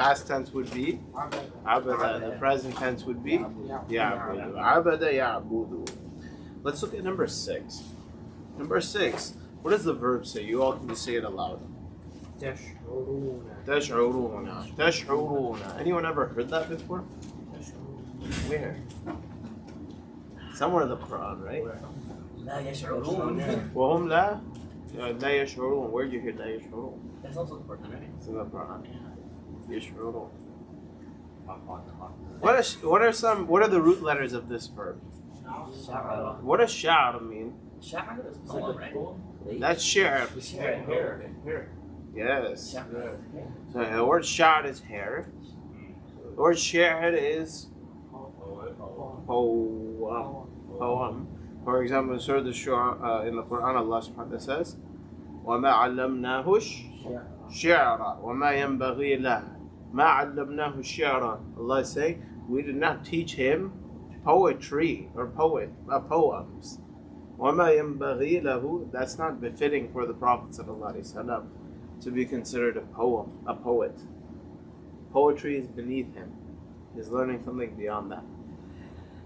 Past tense would be abada. The present tense would be ya'budu. Abada ya'budu. Let's look at number 6. Number 6. What does the verb say? You all can just say it aloud. Tash'uruna. Tash'uruna. Anyone ever heard that before? Where? Somewhere in the Quran, right? لا يشعرون. وهم لا يشعرون. Where did you hear لا يشعرون? That's also the Quran, right? It's in the Quran. يشعرون. What are the root letters of this verb? شعر. What does sha'r mean? شعر is poem, right? That's shi'r. Hair. Yes. شعر. So the word sha'r is hair. The word shi'r is poem. For example, in Surah Al-Shu'ara, in the Quran, Allah subhanahu wa ta'ala says, وَمَا عَلَّمْنَاهُ الشِّعْرَ وَمَا يَنْبَغِي لَهُ مَا عَلَّمْنَاهُ الشِّعْرَ. Allah is saying, we did not teach him poetry or poems. وَمَا يَنْبَغِي لَهُ. That's not befitting for the Prophet sallallahu alaihi wasallam to be considered a poet. Poetry is beneath him. He's learning something beyond that.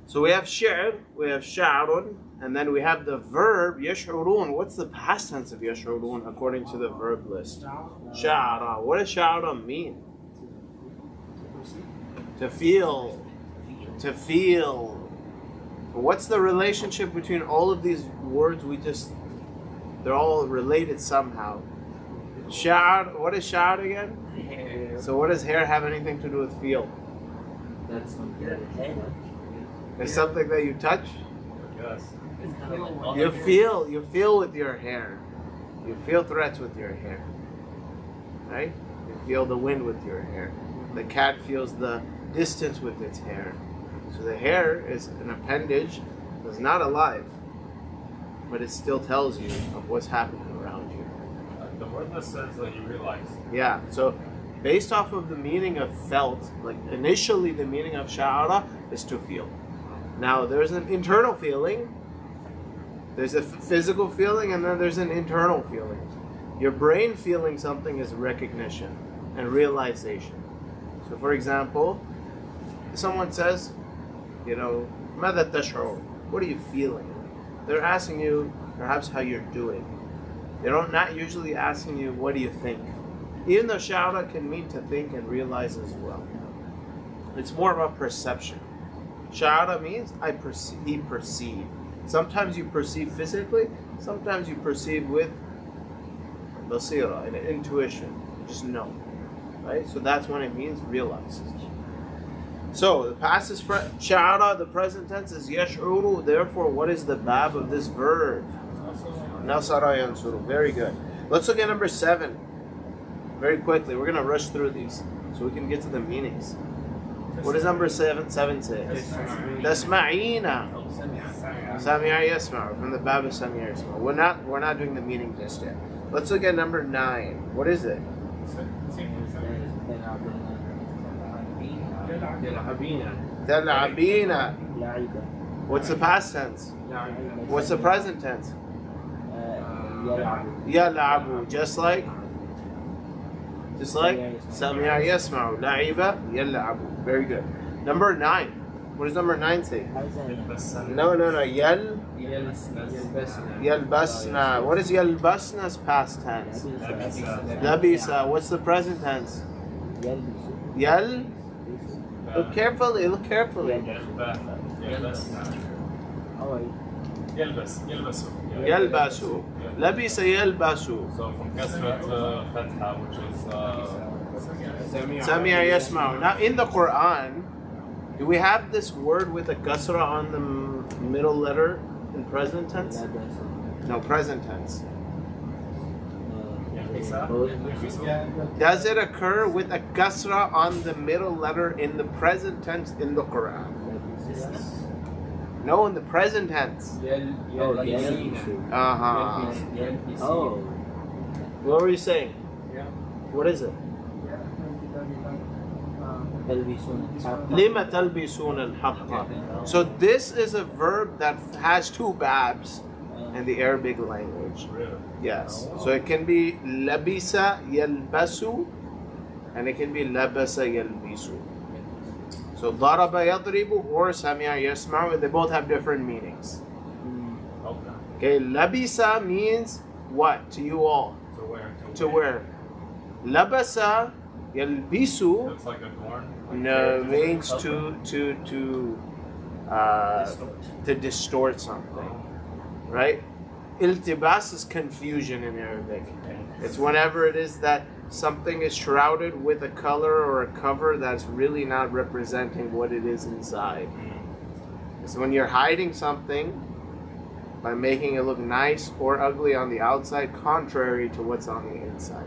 So we have shi'r, we have sha'run, and then we have the verb yash'urun. What's the past tense of yash'urun according to the verb list? Sha'ra. What does sha'ra mean? To feel. To feel. What's the relationship between all of these words? They're all related somehow. Sha'r, what is sha'r again? Hair. So what does hair have anything to do with feel? That's something. It's something that you touch? Yes. It's kind of like all You the hair. feel with your hair. You feel threats with your hair. Right? You feel the wind with your hair. The cat feels the distance with its hair. So the hair is an appendage that's not alive, but it still tells you of what's happening around you. The word that says that you realize. Yeah, so based off of the meaning of felt, like initially the meaning of sha'ara is to feel. Now there's an internal feeling, there's a physical feeling, and then there's an internal feeling. Your brain feeling something is recognition and realization. So for example, someone says, ماذا تشعر? What are you feeling? They're asking you perhaps how you're doing. They're not usually asking you, what do you think? Even though sha'ara can mean to think and realize as well. It's more of a perception. Sha'ara means he perceive. Sometimes you perceive physically, sometimes you perceive with basira, an intuition. Just know. Right? So that's when it means realizes. So the past is sha'ara, the present tense is yash'uru. Therefore, what is the bab of this verb? Nasara yansuru. Very good. Let's look at number 7. Very quickly. We're going to rush through these so we can get to the meanings. What does number 7 say? Tasma'ina. Sami'a yasma'u. From the bab of Sami'a yasma'u. We're not doing the meaning just yet. Let's look at number 9. What is it? Tal'abina. What's the past tense? What's the present tense? Yal'abu. Just like Sami'a yasma'u. La'iba yal'abu. Very good. Number 9. What does number 9 say? No. Yalbasna. What is yalbasna's past tense? Labisa. What's the present tense? Yal. Look carefully. Yalbasu. Labisa yalbasu. So from kasrat fatha, which is Sami'a yasma'u. Now in the Quran, do we have this word with a kasra on the middle letter in present tense? No, present tense. Does it occur with a kasra on the middle letter in the present tense in the Quran? No, in the present tense. Oh. What were you saying? What is it? Lima talbisun al-haqqa. So this is a verb that has 2 babs in the Arabic language. Really? Yes. So it can be labisa yalbasu, and it can be labasa yalbisu. So daraba yadribu or sami'a yasma'u, they both have different meanings. Okay. Okay, labisa means what to you all? To wear. To wear. Labasa yalbisu, It's like adorn. Like no, hair. means to distort something, right? Iltibas is confusion in Arabic. It's whenever it is that something is shrouded with a color or a cover that's really not representing what it is inside. It's when you're hiding something by making it look nice or ugly on the outside, contrary to what's on the inside.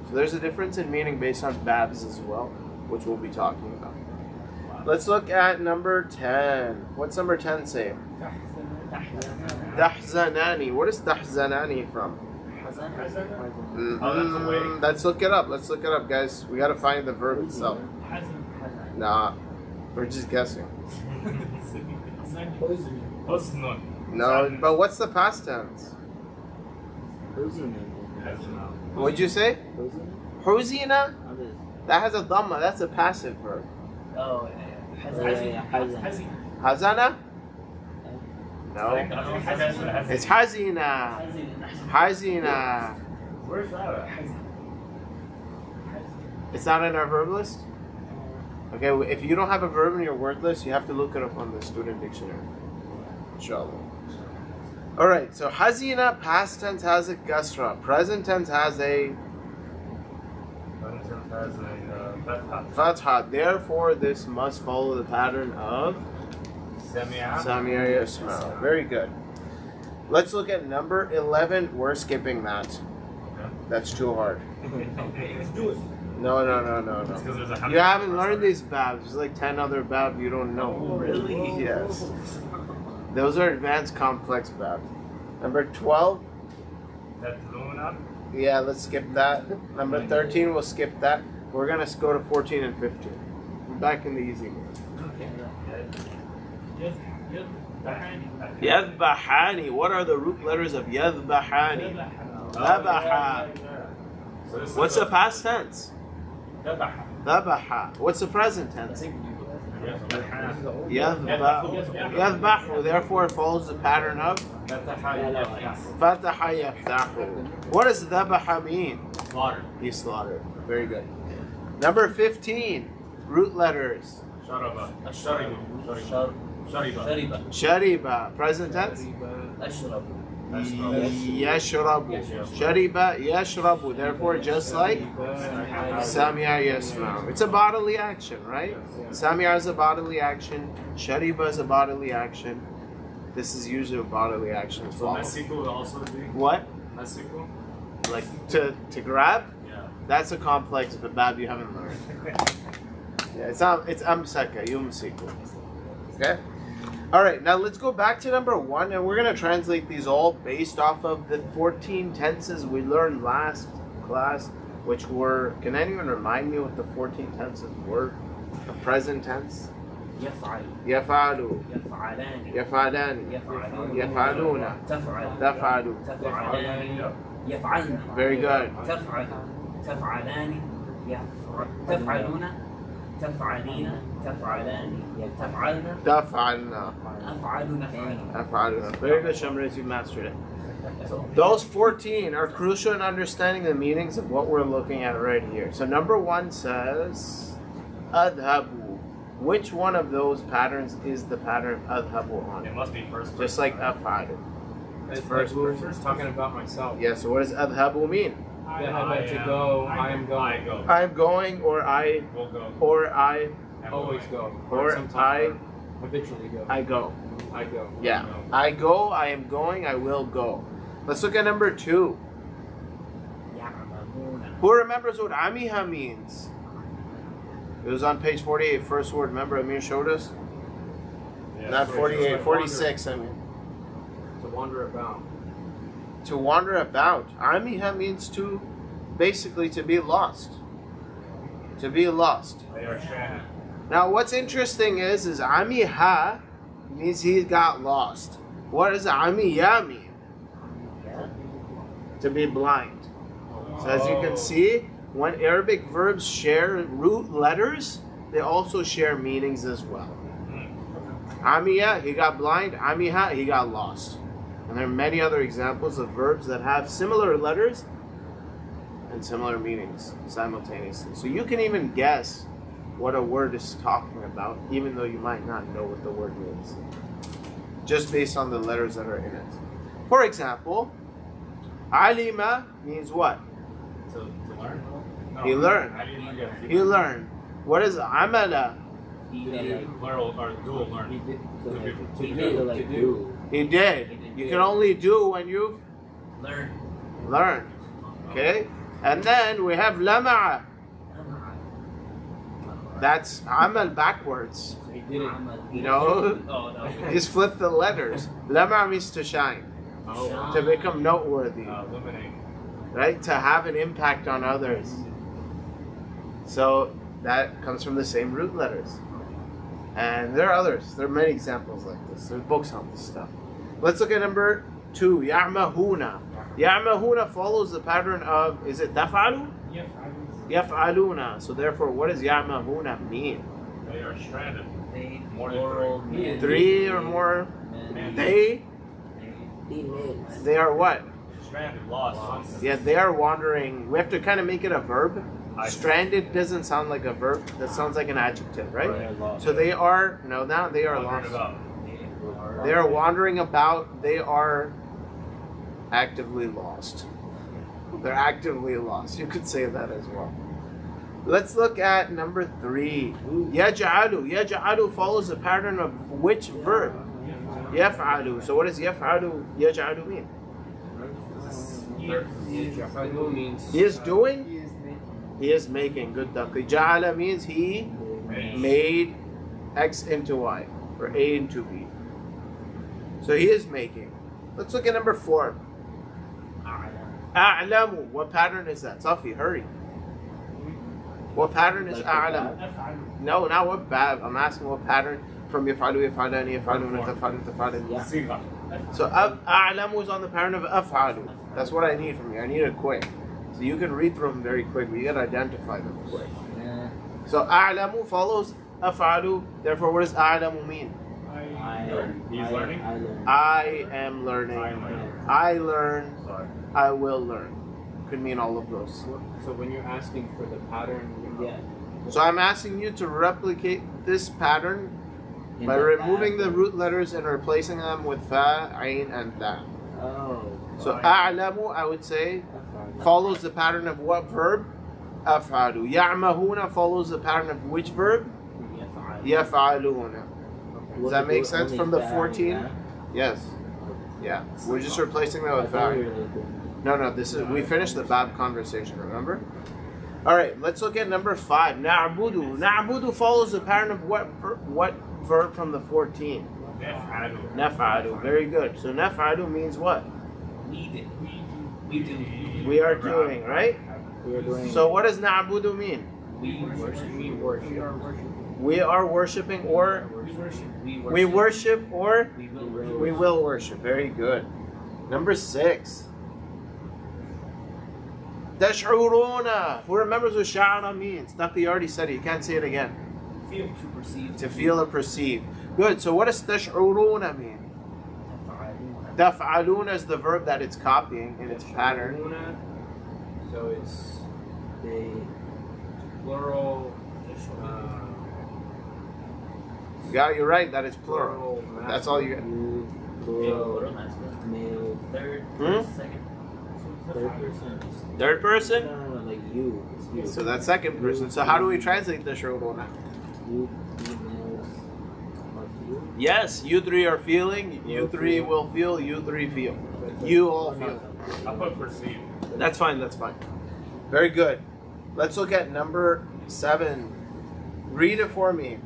So there's a difference in meaning based on babs as well, which we'll be talking about. Let's look at number 10. What's number 10 say? Dahzanani. What is dahzanani from? Let's look it up. Let's look it up, guys. We gotta find the verb itself. Nah, we're just guessing. Husnun. No, but what's the past tense? What'd you say? Huzina? That has a dhamma. That's a passive verb. Oh, Hazana? No. It's hazina. Hazina. Where's that at? It's not in our verb list? Okay, if you don't have a verb in your word list, you have to look it up on the student dictionary. Inshallah. Alright, so hazina, past tense has a kasra. Present tense has a fatha. Therefore, this must follow the pattern of Samia Yasma. Very good. Let's look at number 11. We're skipping that. That's too hard. No. You haven't learned these babs. There's like 10 other babs you don't know. Really? Yes. Those are advanced complex babs. Number 12. Yeah, let's skip that. Number 13, we'll skip that. We're going to go to 14 and 15. We're back in the easy mode. Yadbahani. What are the root letters of yadbahani? Dhabaha. What's the past tense? Dhabaha. What's the present tense? Yadbahu. Therefore, it follows the pattern of Fataha yaftahu. What does dhabaha mean? Slaughter. He slaughtered. Very good. Number 15. Root letters. Sharaba. Shariba. Shariba. Present tense? Yashrabu. Shariba yashrabu. Therefore, just like Samia yasma'u. It's a bodily action, right? Samia is a bodily action. Shariba is a bodily action. This is usually a bodily action. So Mexico would also be? What? Mexico? Like to grab? Yeah. That's a complex bab you haven't learned. Yeah, it's amsaka, yumsiku. Okay? Alright, now let's go back to number 1 and we're going to translate these all based off of the 14 tenses we learned last class, which were, can anyone remind me what the 14 tenses were? The present tense? Yafalu. Yafalani. Yafaluna. Tafalu. Very good. Taf'alna. Very good, Shamriz, you mastered it. Those 14 are crucial in understanding the meanings of what we're looking at right here. So number 1 says adhabu. Which one of those patterns is the pattern of adhabu on? It must be first person. Just like afalu. It's first person. First talking about myself. Yeah, so what does adhabu mean? That I like to go, I am going. I'm going, or I, Will go. or I, Always go. or sometimes habitually go. I go. I go. Yeah. I go, I am going, I will go. Let's look at number 2. Who remembers what amiha means? It was on page 48, first word. Remember Amir showed us? Yeah, Not first 48, person. 46, I mean. To wander about. To wander about. Amiha means to, basically to be lost. To be lost. They are stranded. Now what's interesting is amiha means he got lost. What does amiya mean? To be blind. So as you can see, when Arabic verbs share root letters, they also share meanings as well. Amiya, he got blind. Amiha, he got lost. And there are many other examples of verbs that have similar letters and similar meanings simultaneously. So you can even guess what a word is talking about, even though you might not know what the word means, just based on the letters that are in it. For example, alima means what? To learn? No. He learned. He learned. What is amala? He Plural or dual learn. He did. To do. He did. You can only do when you've learned. Okay? And then we have lama'a. That's amal backwards. He did it. You know? Oh, no. Just flip the letters. Lama'a means to shine, Oh. to become noteworthy, Illuminate. right? To have an impact on others. So that comes from the same root letters. And there are others. There are many examples like this. There's books on this stuff. Let's look at number 2. Ya'mahuna. Ya'mahuna follows the pattern of, is it taf'alu? Yaf'aluna. So therefore, what does ya'mahuna mean? They are stranded. More Plural than men. 3 or more. Men. They are what? Stranded, lost. Yeah, they are wandering. We have to kind of make it a verb. I see. Stranded doesn't sound like a verb. That sounds like an adjective, right? Right. So they are, no, now they are Wondering lost. about. They are wandering about. They are actively lost. They're actively lost. You could say that as well. Let's look at number 3. Yaj'alu. Yaj'alu follows the pattern of which verb? Yaf'alu. So what does yaj'alu mean? Yaf'alu means He is doing? He is making. Good taqi. Ja'ala means he made X into Y, or A into B. So he is making. Let's look at number 4. A'lamu. What pattern is that? Safi, hurry. What pattern is a'lamu? No, not what bab. I'm asking what pattern from yaf'alu, yaf'alani, yaf'aluna, taf'alu, taf'alani. Siga. So a'lamu is on the pattern of af'alu. That's what I need from you. I need it quick. So you can read through them very quickly. You gotta identify them quick. So a'lamu follows af'alu. Therefore, what does a'lamu mean? He's learning? I am learning. I am learning. I learn. Sorry. I will learn. Could mean all of those. So when you're asking for the pattern, So I'm asking you to replicate this pattern by removing the root letters and replacing them with fa, ayn, and ta. Oh. So a'lamu, I would say, follows the pattern of what verb? Af'alu. Ya'mahuna follows the pattern of which verb? Yaf'aluna. Does that make sense from the 14? Yes. Yeah. We're just replacing that with fa. No, this is, we finished the bab conversation, remember? Alright, let's look at number 5. Na'budu. Na'budu follows the pattern of what verb from the 14? Nef'alu. Naf'alu. Very good. So naf'alu means what? We did. We do. We are doing, right? we are doing. So what does na'budu mean? We worship. We worship. We are worshiping, or we worship, or we will worship. Very good. Number 6. Tash'uruna. Who remembers what sha'ara means? Taqi already said it. You can't say it again. Feel to perceive. To feel or perceive. Good. So what does tash'uruna mean? Taf'aluna is the verb that it's copying in its pattern. So it's plural. You're right. That is plural. That's all you got. Male. Third. Hmm? Second. Third person. Third person? No, like you. It's you. So that's second person. So how do we translate tash'uruna? You females are feel. Yes, you 3 are feeling. You 3 will feel. You 3 feel. You all feel. I'll put perceive. That's fine. That's fine. Very good. Let's look at number 7. Read it for me.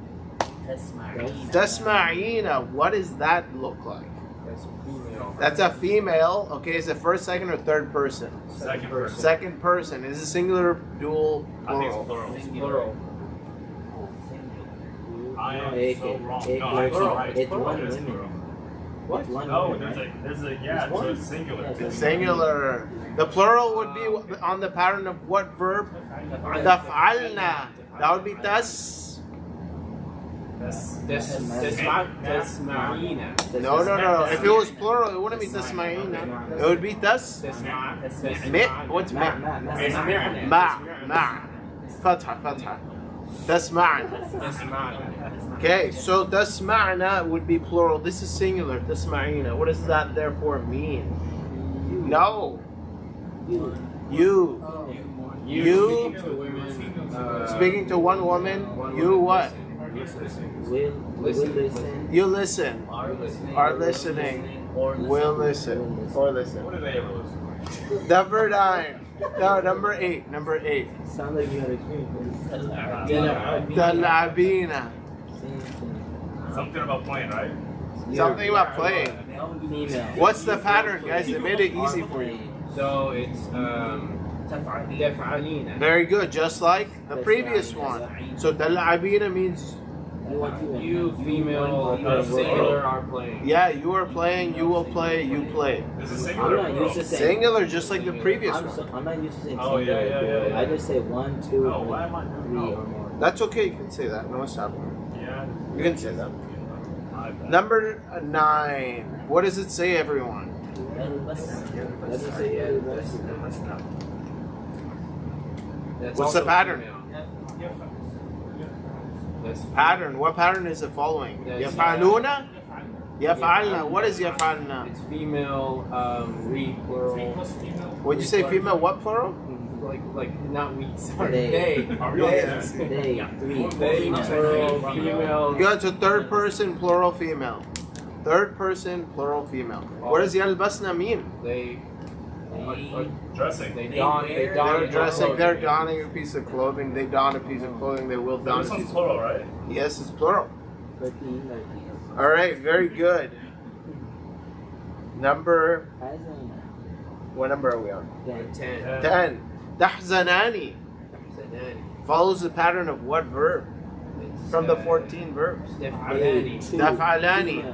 Tasma'ina. What does that look like? That's a female. That's a female. Okay, is it first, second, or third person? Second person. Second person. Is it singular, dual, I think it's plural? plural. Plural. I am It so can- wrong. it No, can- I'm right. it's Plural. one It is woman. plural. What? One Oh, woman, right? there's a yeah, so it's singular. Yeah. Singular. The plural would be on the pattern of what verb? تفعلنا. That would be tas. تسمعين. No. If it was plural, it wouldn't be tasma'ina. It would be tas. Mi. What's ma? Ma. Fatha. Tasma'na. Okay, so tasma'na would be plural. This is singular. Tasma'ina. What does that therefore mean? No. You. Speaking to one woman. You what? Will listen. You listen. Are listening. Will listen. Or listen. What do they ever listen? Number 9. No, number 8. Sound like you had a dream. Talabina. Same thing. Something about playing, right? Something about playing. Female. What's the pattern, guys? They made it easy for you. So it's تفعلين. Very good, just like the previous one. So talabina means You female singular are playing. yeah, you are playing, you will play, you play. This is I'm singular. not used to saying. Singular, just like the previous one. I'm not used to saying Oh, yeah, singular. yeah. I just say 1, 2, Oh, why am I? 3 or more. That's okay, you can say that. No problem. Yeah. You can say that. My bad. Number 9. What does it say, everyone? Let me say it. That's What's the also pattern? female. That's Pattern. What pattern is it following? That's- Yaf'aluna? Yaf'alna. What is yaf'alna? It's female, we plural. Would you say female what plural? Like not we. Sorry, They. they. Are we on Yes. test? They, 3. They plural female. Good, so third person plural female. Third person plural female. What does yalbasna mean? They Dressing. they don. They're a dressing, they're clothing. donning a piece of clothing, they don a piece of clothing, they will don This a one's piece of plural, right? Yes, it's plural. 13, Alright, very good. Number, what number are we on? 10. 10. Tahzanani follows the pattern of what verb? From the 14 verbs. Taf'alani.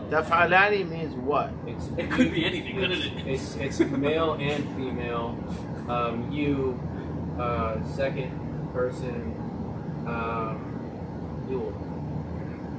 Taf'alani means what? It could be anything, couldn't it? It's male and female. You, second person, dual.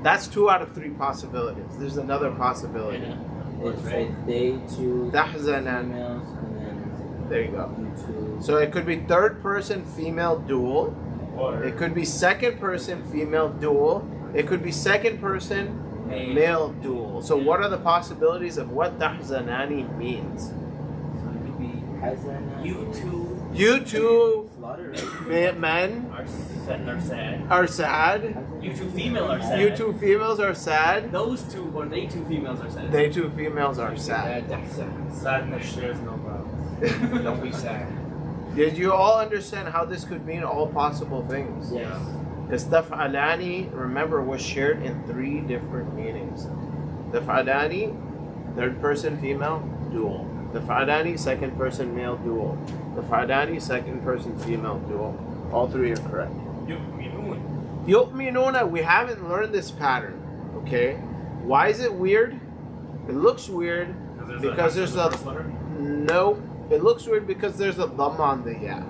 That's 2 out of 3 possibilities. There's another possibility. It's like they, 2 Tahzanan. females, and then There you go. you 2. So it could be third person female dual. Or It could be second person female dual. It could be second person male dual. So what are the possibilities of what tahzanani means? So it could be Hazana. You two Slaughter, right? men Are sad. are sad. You two female are sad. You two females are sad. Those two, or they two females are sad. They two females are sad. sadness shares no bounds. Don't be sad. Did you all understand how this could mean all possible things? Yes. Because taf'alani, remember, was shared in 3 different meanings. Taf'alani, third person female, dual. Taf'alani, second person male, dual. Taf'alani, second person female, dual. All 3 are correct. Yu'minun. Yu'minuna, we haven't learned this pattern, okay? Why is it weird? It looks weird because there's a... first letter. No, it looks weird because there's a dhamma on the ya.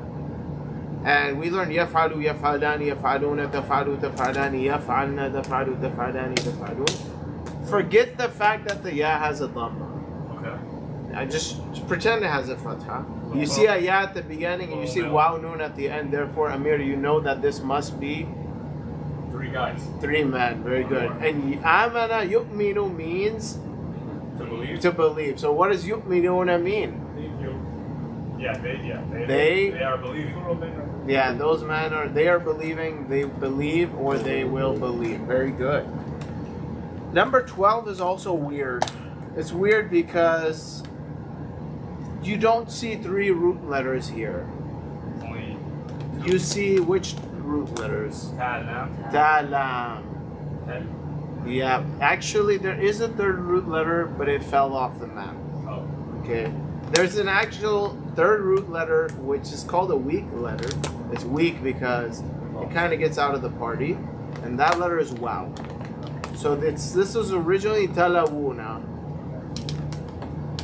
And we learned yaf'alu, yaf'alani, yaf'aluna, taf'alu, taf'alani, yaf'alna, taf'alu, taf'alani, taf'alun. Forget the fact that the ya has a dhamma. Okay. I just pretend it has a fatha. You see a ya at the beginning and you see waw noon at the end. Therefore, Amir, you know that this must be 3 guys. 3 men. Very good. And amana yu'minu means To believe. to believe. So what does yu'minuna mean? They are believing. Yeah, those men they are believing, they believe or they will believe. Very good. Number 12 is also weird. It's weird because you don't see 3 root letters here. Only You see which root letters? Ta'lam. Talam. Yeah, actually there is a 3rd root letter, but it fell off the map. Oh. Okay. There's an actual 3rd root letter which is called a weak letter. It's weak because it kind of gets out of the party, and that letter is wow. So this was originally talawuna,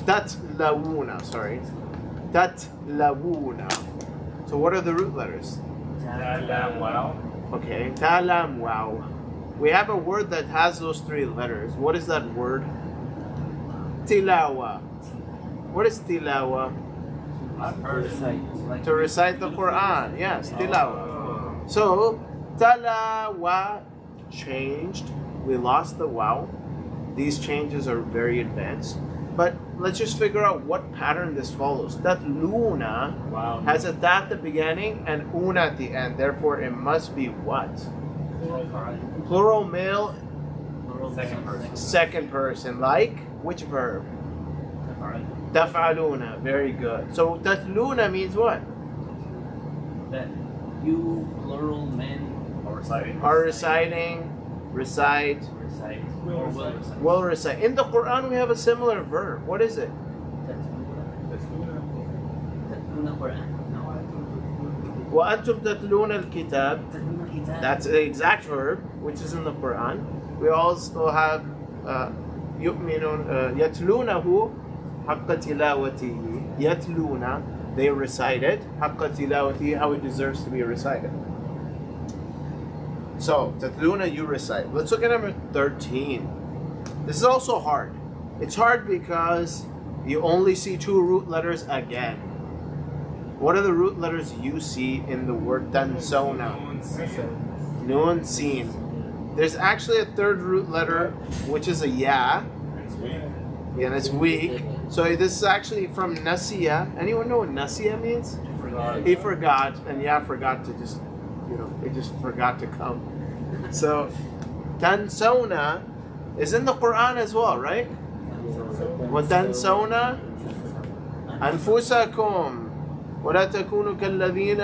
Tatlawuna, sorry. Tatlawuna. So what are the root letters? Wow. Okay, talam wow. We have a word that has those three letters. What is that word? Tilawa. What is tilawa? To recite the Quran. Yes, tilawa. So, talawa changed. We lost the wow. These changes are very advanced. But let's just figure out what pattern this follows. That luna Wow. has a ta at the beginning and una at the end. Therefore, it must be what? Plural male, Second person. second person. Like which verb? Taf'aluna. Very good. So tatluna means what? That you, plural, men, Or reciting. Are reciting, recite, recite, or will recite. will recite. In the Quran, we have a similar verb. What is it? Tatluna Quran. وَأَنْتُمْ تَتْلُونَ الْكِتَابِ. That's the exact verb, which is in the Quran. We also have يُؤْمِنُونَ يَتْلُونَهُ حَقَّ تِلَاوَتِهِ. يَتْلُونَ, they recite it. حَقَّ تِلَاوَتِهِ, how it deserves to be recited. So, tatluna, you recite. Let's look at number 13. This is also hard. It's hard because you only see two root letters again. What are the root letters you see in the word tansona? Nun, sin. There's actually a third root letter, which is a ya. Yeah, and it's weak. So this is actually from nasiya. Anyone know what nasiya means? He forgot, and ya forgot to just, it just forgot to come. So, tansona is in the Quran as well, right? وَتَنْسَوْنَ أَنفُسَكُمْ وَلَا تَكُونُوا كَالَّذِينَ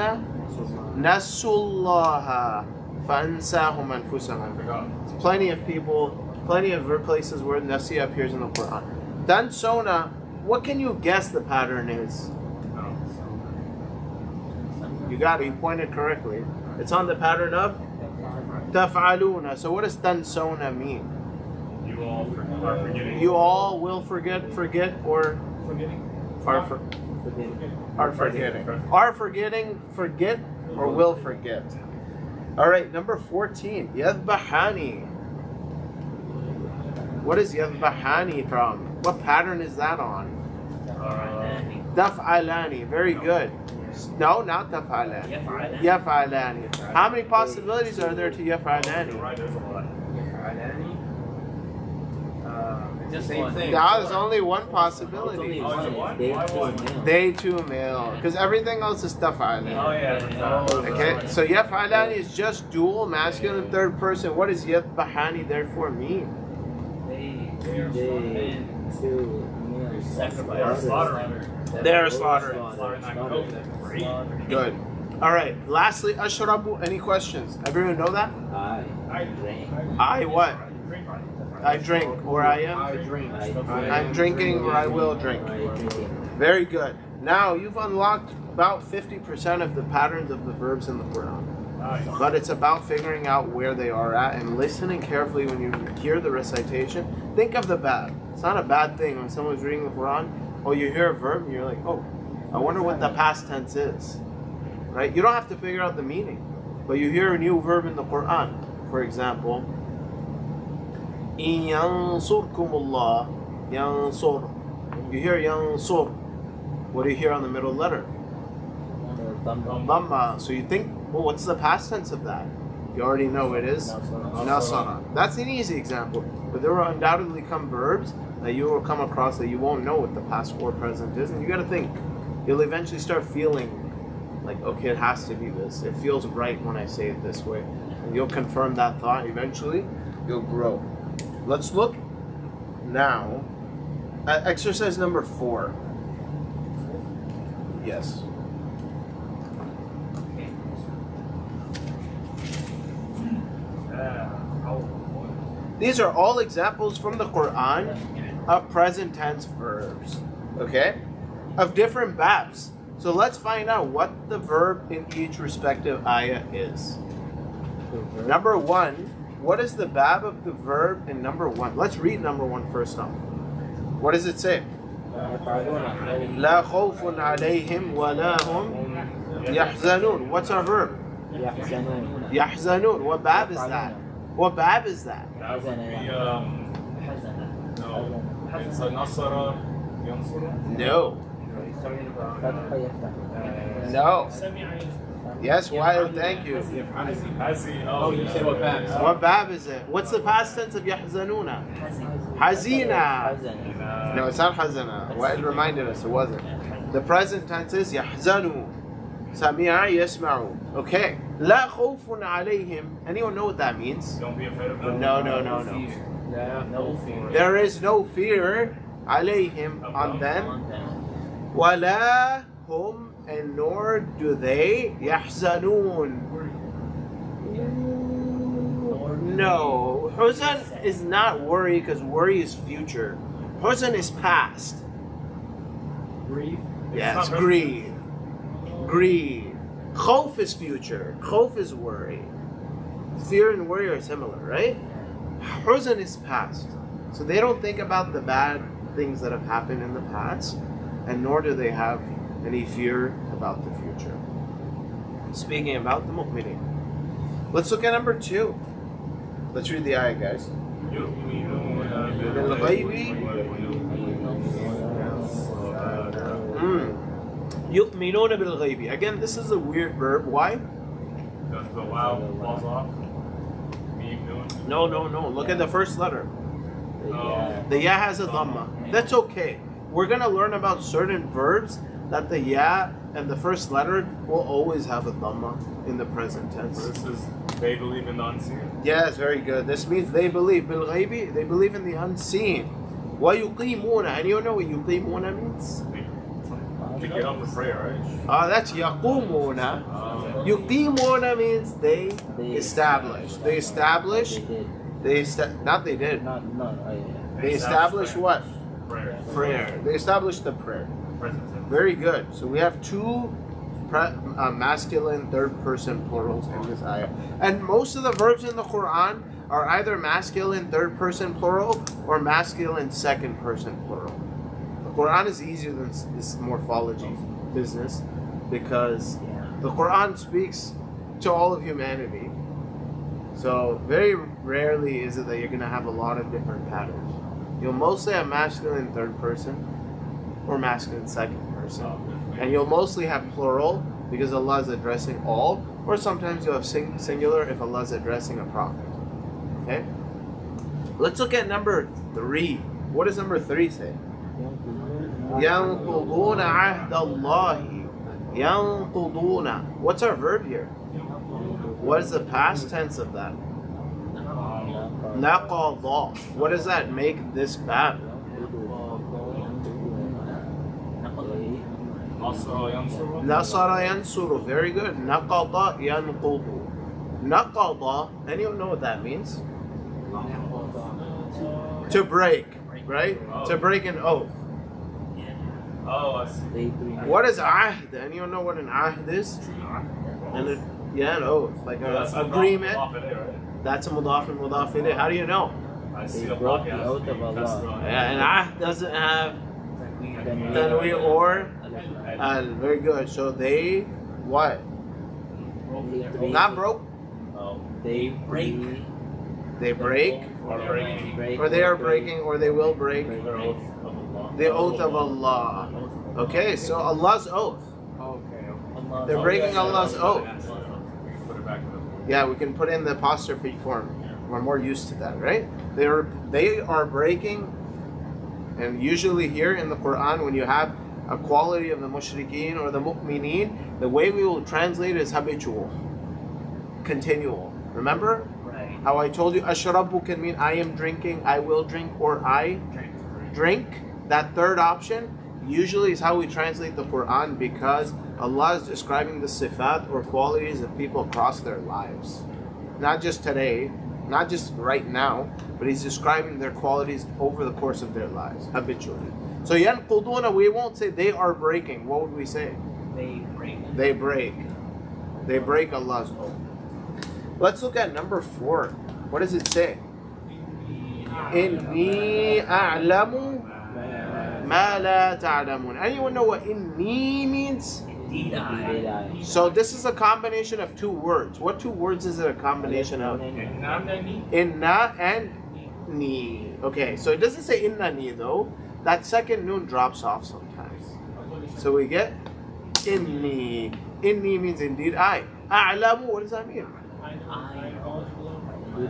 نَسُوا اللَّهَ فَأَنْسَاهُمْ أَنفُسَهُمْ. Plenty of people, plenty of places where nasiya appears in the Quran. Tansona, what can you guess the pattern is? You got it, you pointed correctly. It's on the pattern of taf'aluna. So what does tansona mean? You all are forgetting. You all will forget, or are forgetting. Are forgetting, forget, or will forget. All right, number 14. Yadbahani. What is yadbahani from? What pattern is that on? Taf'alani. Very good. No, not taf'alani. Yaf'alani. How many possibilities are there to yaf'alani? Right, there's a lot. Just Same one. thing. No, there's only one possibility. They too male. Because everything else is taf'alani. Oh yeah. Okay, so yaf'alani is just dual, masculine and third person. What does yadbahani therefore mean? Sacrifice. They're slaughtering. Good. All right. Lastly, ashrabu. Any questions? Everyone know that? I what? I drink, or I am. I drink. I'm drinking, or I will drink. Very good. Now you've unlocked about 50% of the patterns of the verbs in the Quran. But it's about figuring out where they are at and listening carefully when you hear the recitation. Think of the bad. It's not a bad thing when someone's reading the Quran. Oh, you hear a verb and you're like, oh, I wonder what the past tense is. Right? You don't have to figure out the meaning. But you hear a new verb in the Quran. For example, إِن يَنْصُرْكُمُ اللَّهُ يَنْصُرْ. You hear yansur. What do you hear on the middle letter? Dhamma. So you think, well, what's the past tense of that? You already know it is nasara. That's an easy example. But there will undoubtedly come verbs that you will come across that you won't know what the past or present is. And you got to think. You'll eventually start feeling like, okay, it has to be this. It feels right when I say it this way. And you'll confirm that thought. Eventually, you'll grow. Let's look now at exercise number 4. Yes. These are all examples from the Quran of present tense verbs, okay? Of different babs. So let's find out what the verb in each respective ayah is. Number 1, what is the bab of the verb in number 1? Let's read number 1 first off. What does it say? لا خوف عليهم ولا هم يحزنون. What's our verb? يحزنون. يحزنون. What bab is that? What bab is that? That would be, حزن. no. It's a Nasara Yansura. No. فتح يفتح. No. Yes, why? Thank you. Hazi. Oh, you said what bab? What bab is it? What's the past tense of يحزنون? حزينة. حزن. No, it's not حزنة. Well, it reminded us it wasn't. The present tense is يحزنوا. سمع يسمعوا. Okay. لا خوف عليهم. Anyone know what that means? Don't be afraid of them. No. Yeah, no fear. There is no fear عليهم on them. ولا هم and nor do they يحزنون. No. Huzn is not worry because worry is future. Huzn is past. Grief. Yes, greed. Greed. Khawf is future. Khawf is worry. Fear and worry are similar, right? Huzn is past. So they don't think about the bad things that have happened in the past, and nor do they have any fear about the future. Speaking about the mu'minin. Let's look at number 2. Let's read the ayah, guys. يؤمنون بالغيب. Again, this is a weird verb. Why? Does the wow falls off? Meme doing? No. Look at the first letter. Oh. The ya has a dhamma. That's okay. We're going to learn about certain verbs that the ya and the first letter will always have a dhamma in the present tense. So this is, they believe in the unseen. Yes, very good. This means they believe bil ghaibi, they believe in the unseen. Wa yuqimuna, and you know what yuqimuna means? To get up and pray, right? That's yaqumuna. Yuqimuna means they establish. They establish. They did. They did. Not. They establish what? Prayer. Prayer. They established the prayer. Present tense. Very good. So we have 2 masculine third-person plurals in this ayah. And most of the verbs in the Quran are either masculine third-person plural or masculine second-person plural. The Quran is easier than this morphology business because the Quran speaks to all of humanity. So very rarely is it that you're going to have a lot of different patterns. You'll mostly have masculine third person or masculine second person. And you'll mostly have plural because Allah is addressing all, or sometimes you'll have singular if Allah is addressing a prophet. Okay? Let's look at number 3. What does number 3 say? يَنْقُضُونَ عَهْدَ اللَّهِ يَنْقُضُونَ. What's our verb here? What is the past tense of that? نَقَضَ. What does that make this bab? Nasara yansuru. Very good. Naqada yanqudu. Naqada. Anyone know what that means? To break, right? To break an oath. Oh, I see. What is ahd? Anyone know what an ahd is? An oath, like an agreement. That's a mudaf and mudaf ilayh. How do you know? I see They a broke block. the oath of Allah. Yeah, an ahd doesn't have tanween or al. Very good. So they what? Not broke. They break. They break, or they are breaking, or they will break the oath of Allah. Okay, so Allah's oath. They're breaking Allah's oath. Put it back in the. Yeah, we can put in the apostrophe form. We're more used to that, right? They are breaking, and usually here in the Quran, when you have a quality of the mushrikeen or the mu'mineen, the way we will translate it is habitual, continual. Remember? Right. How I told you, ashrabu can mean I am drinking, I will drink, or I drink. That third option usually is how we translate the Quran because Allah is describing the sifat or qualities of people across their lives. Not just today, not just right now, but He's describing their qualities over the course of their lives, habitually. So yanquduna, we won't say they are breaking. What would we say? They break. They break. They break Allah's oath. Let's look at number 4. What does it say? Inni a'lamu ما لا تعلمون. Anyone know what inni means? Indeed, I. So this is a combination of two words. What two words is it a combination of? Inna and ni. Okay, so it doesn't say inna ni though. That second noon drops off sometimes. So we get inni. Inni means indeed I. A'lamu, what does that mean?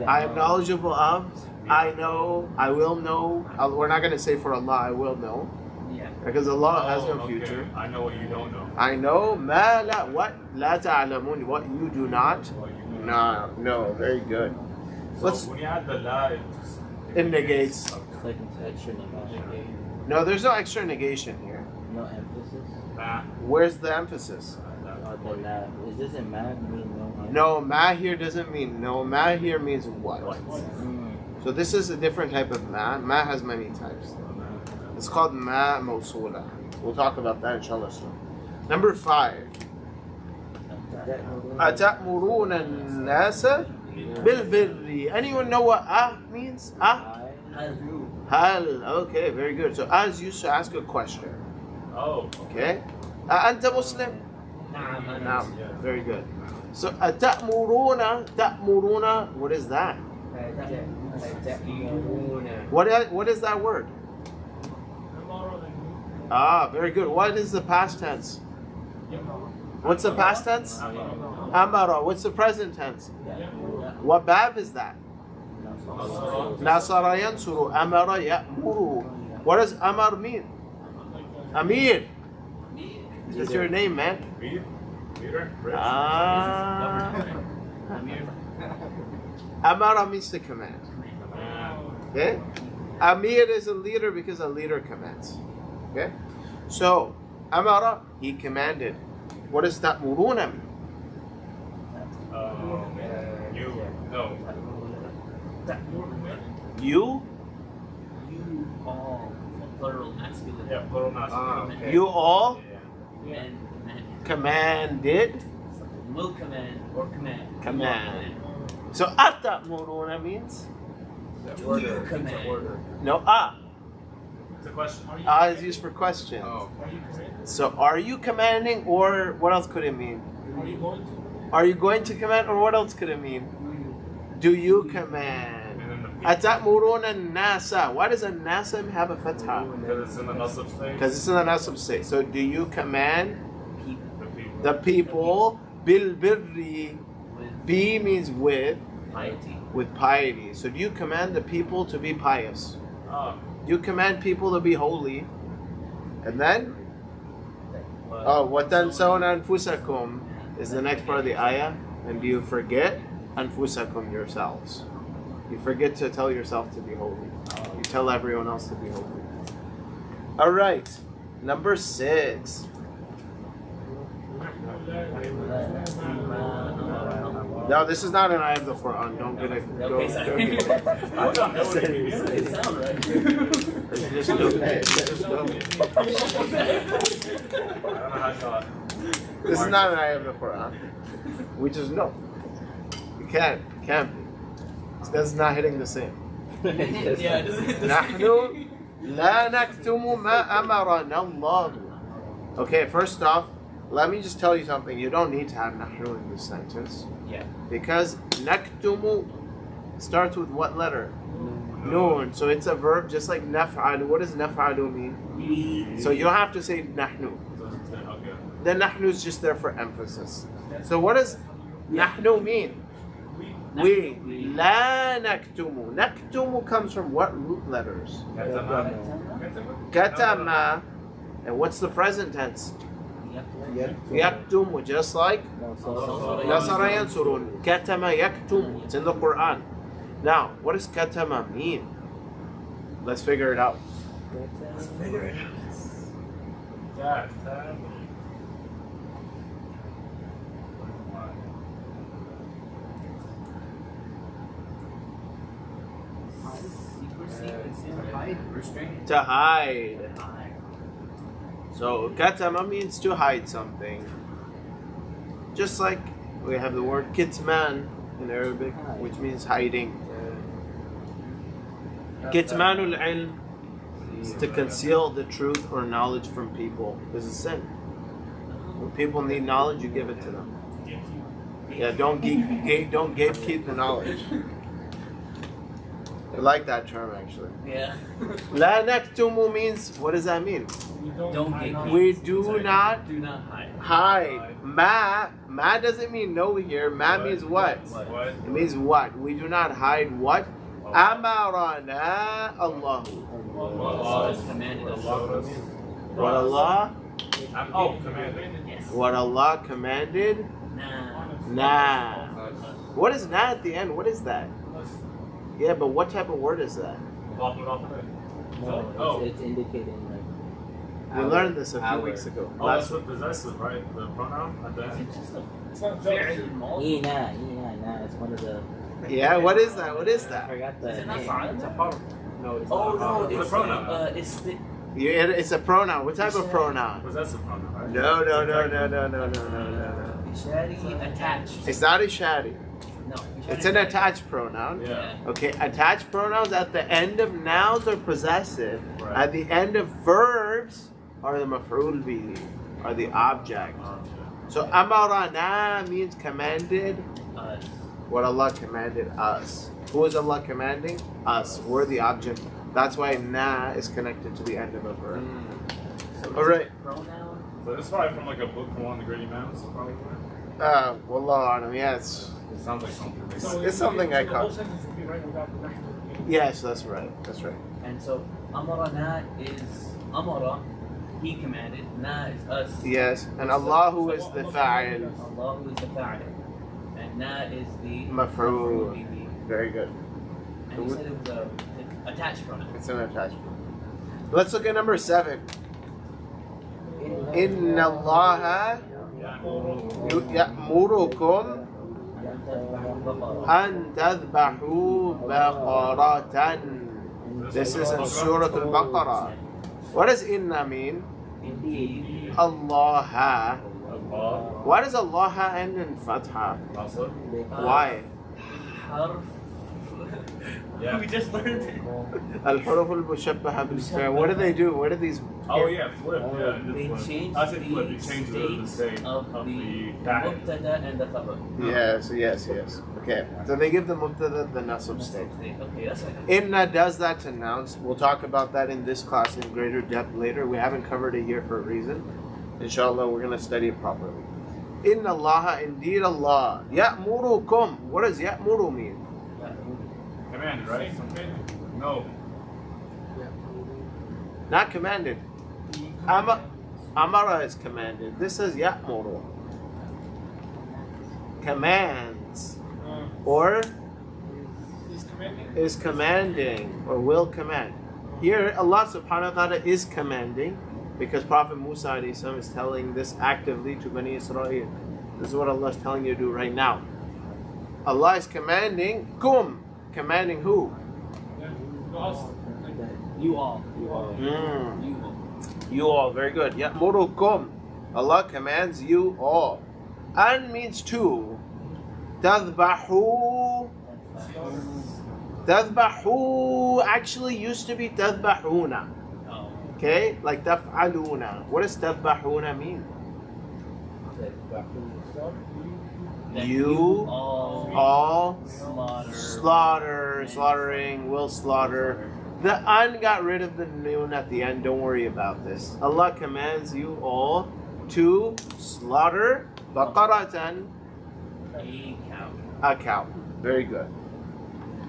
I am knowledgeable of. I know. I will know. We're not going to say for Allah, I will know. Yeah. Because Allah has no okay. future. I know what you don't know. I know ma la, what la ta'lamun, what you do not. What you do No, very good. So when you add the la, it just It negates. It's like it's extra negation. No, there's no extra negation here. No emphasis. Nah. Where's the emphasis? Oh, the lab. Is this in math? Mean no. No, ma here doesn't mean no. Ma here means what. Mm. So this is a different type of ma. Ma has many types. It's called ma mawsula. We'll talk about that inshallah soon. Number 5. أتأمرون الناس بالبر. Anyone know what means? Hal. Okay, very good. So as used to ask a question. Oh. Okay. أنت مسلم? Nah, Very good. So تأمرون. What is that? What is that word? Very good. What is the past tense? What's the past tense? Amara. What's the present tense? What bab is that? Nasara yansuru. Amara ya'muru. What does Amar mean? Amir. That's your name, man. Leader? Amara means to command. Okay? Amir is a leader because a leader commands. Okay? So, Amara, he commanded. What does ta'muruna mean? No. You? You all. Plural masculine. Yeah, plural masculine. Okay. You all Men. commanded. Will command or command. Command. So, atamuruna means? You command. No, It's a question. is used for question. Oh. So, are you commanding, or what else could it mean? Are you going to command, or what else could it mean? Do you command? Atamuruna nasa. Why does a nasa have a fatha? Because it's in the nasab state. Because it's in the nasab state. So, do you command The people. the people bil birri? Bi means with piety. So, do you command the people to be pious? You command people to be holy. And then, وَتَنْسَوْنَ أَنفُسَكُمْ is the next part of the ayah. And do you forget أنفسكم yourselves? You forget to tell yourself to be holy. You tell everyone else to be holy. All right, number 6. No, this is not an ayah of the Quran. Don't get it. Okay, sorry. It sounds right. Just don't. This is not an ayah of the Quran. We just know. You can't be. That's not hitting the same. Yeah, it doesn't. نحن لا نكتم ما أمرنا الله. Okay, first off, let me just tell you something. You don't need to have نحن in this sentence. Yeah. Because نكتم starts with what letter? Noon. So it's a verb just like نفعل. What does نفعل mean? So you don't have to say نحن. The نحن is just there for emphasis. So what does نحن mean? We. لا نكتم. نكتم comes from what root letters? كتم. And what's the present tense? يكتم, just like نصر ينصرون. كتم يكتم. It's in the Quran. Now, what does katama mean? Let's figure it out. To hide. So katama means to hide something. Just like we have the word kitman in Arabic, which means hiding. Kitmanul ilm It's to conceal the truth or knowledge from people is a sin. When people need knowledge, you give it to them. Yeah, don't gatekeep the knowledge. I like that term actually. Yeah. La naktumu means, what does that mean? Don't gatekeep. We do not Do not hide. hide. Ma doesn't mean no here. Ma means what? What? It means what? We do not hide what? Amarana Allahu. Allah has commanded us. What Allah? Oh, commanded. Yes. What Allah commanded? Nah. Nah. What is nah at the end? What is that? Yeah, but what type of word is that? No, Oh. it's indicating like. We learned this a few our. weeks ago. Oh, that's the possessive, right? The pronoun at the end. It's just a very small. Nah. It's one of the. Yeah, what is that? What is I that? forgot the Is it not name. fine? It's a power. No, it's Oh not. no, The it's pronoun. it's the Yeah, it's a pronoun. What type of pronoun? Possessive pronoun, right? No. shadi attached. It's not a shadi. No. It's an attached pronoun. Yeah. Okay, attached pronouns at the end of nouns are possessive. Right. At the end of verbs are the maf'ul bihi, are the object. So amarana means commanded. Us. What Allah commanded us. Who is Allah commanding? Us. We're the object. That's why na is connected to the end of a verb. So All right. Pronoun. So this is probably from like a book from one of the great imams, probably. Wallahu alam. Yeah, it's It sounds like something. it's something I The whole caught. sentence would be right without the national. Yes, that's right. That's right. And so amarana is amara. He commanded. Na is us. Yes, and Allahu is the fa'il. Allah is the fa'il. And na is the Maf'ul. bihi. Very good. And you said it was a attached pronoun. It's an attachment. Let's look at number 7. Inna Allaha ya'murukum an tadhbahu baqaratan. This is in Surah Al-Baqarah. What does inna mean? Indeed. Allah. Allah. Why does Allah end in fatha? Also. Why? Harf. Yeah. We just learned it. Al-huruf al-mushabbaha bil-fi'l. What do they do? What are these? Oh yeah, flip. Yeah, it They did flip. changed I said flip. the You changed the state state of the fact. mubtada and the khabar. Yes. Okay. So they give the mubtada the nasab state. Okay, that's okay. Inna does that to nouns. We'll talk about that in this class in greater depth later. We haven't covered it here for a reason. Inshallah, we're going to study it properly. Inna Allah, indeed Allah. Ya'murukum. What does ya'muru mean? Commanded, right? No. Not commanded. Amara is commanded. This says ya'muru. Commands. Or He's commanding. is commanding or will command. Here, Allah subhanahu wa ta'ala is commanding because Prophet Musa alayhi salam is telling this actively to Bani Israel. This is what Allah is telling you to do right now. Allah is commanding, kum. Commanding who? Yeah. No, us. You all. You are. You all. You all. Very good. Ya'murukum. Allah commands you all. An means to. Tadhbahu. Tadhbahu actually used to be tadhbahuna. Oh. Okay? Like taf'aluna. What does tadhbahuna mean? That You all slaughtering, will slaughter. The an got rid of the noon at the end. Don't worry about this. Allah commands you all to slaughter baqaratan, a cow. a cow. Very good.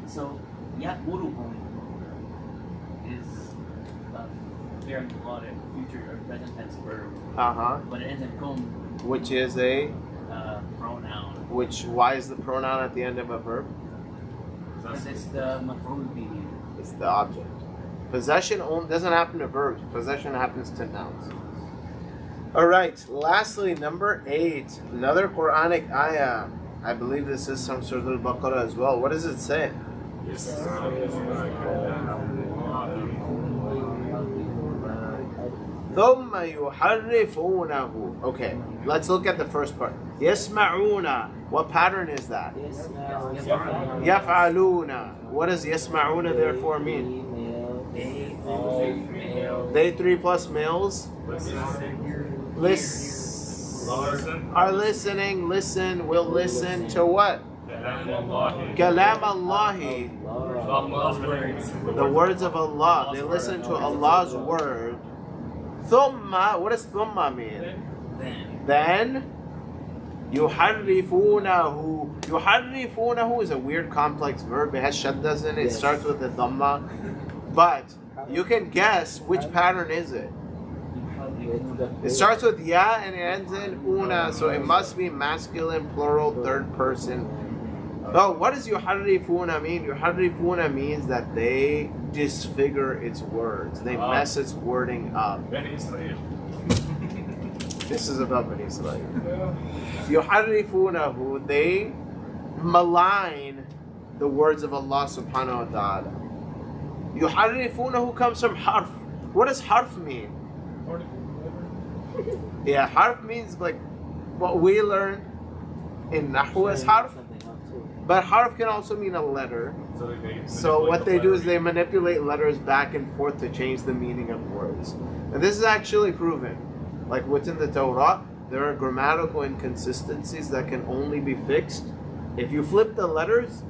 So, ya'murukum is a very modern future or present tense verb, but it ends in kum, Which is a pronoun. why is the pronoun at the end of a verb? Because it's the maf'ul bihi. It's the object. Possession doesn't happen to verbs. Possession happens to nouns. All right. Lastly, number 8. Another Quranic ayah. I believe this is some Surah Al-Baqarah as well. What does it say? ثُمَّ يُحَرِّفُونَهُ. Okay, let's look at the first part. يَسْمَعُونَ. What pattern is that? يَفْعَلُونَ. What does يَسْمَعُونَ therefore mean? They all male. They 3 plus males. Are listening, will listen to what? Kalam Allahi. The words of Allah. They listen to Allah's word. Thumma, what does thumma mean? Then yuharrifunahu. Yuharrifunahu is a weird complex verb. It has shaddas in it. It starts with the dhamma. But you can guess which pattern is it. It starts with ya and it ends in una, so it must be masculine, plural, third person. Oh, what does yuharrifuna mean? Yuharrifuna means that they disfigure its words. They mess its wording up. This is about Bani Israel. Yuharrifunahu, they malign the words of Allah subhanahu wa ta'ala. Yuharrifunahu comes from harf. What does harf mean? Yeah, harf means like what we learn in Nahu as harf. But harf can also mean a letter. So what they do is they manipulate letters back and forth to change the meaning of words. And this is actually proven. Like within the Torah, there are grammatical inconsistencies that can only be fixed if you flip the letters,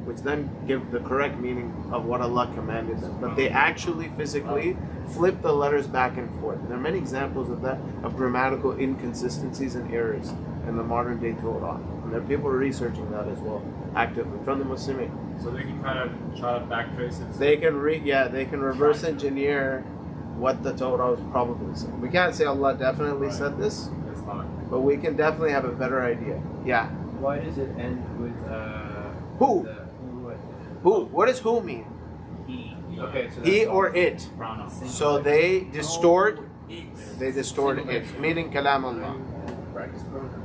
which then give the correct meaning of what Allah commanded them. But they actually physically flip the letters back and forth. There are many examples of that, of grammatical inconsistencies and errors in the modern day Torah. And there are people researching that as well, actively, from the Muslimin. So they can kind of try to backtrace it. They can reverse engineer what the Torah was probably saying. We can't say Allah definitely said this, but we can definitely have a better idea. Yeah. Why does it end with who? Who? What does who mean? He. Okay, so He or it. So they distort it, meaning kalam Allah.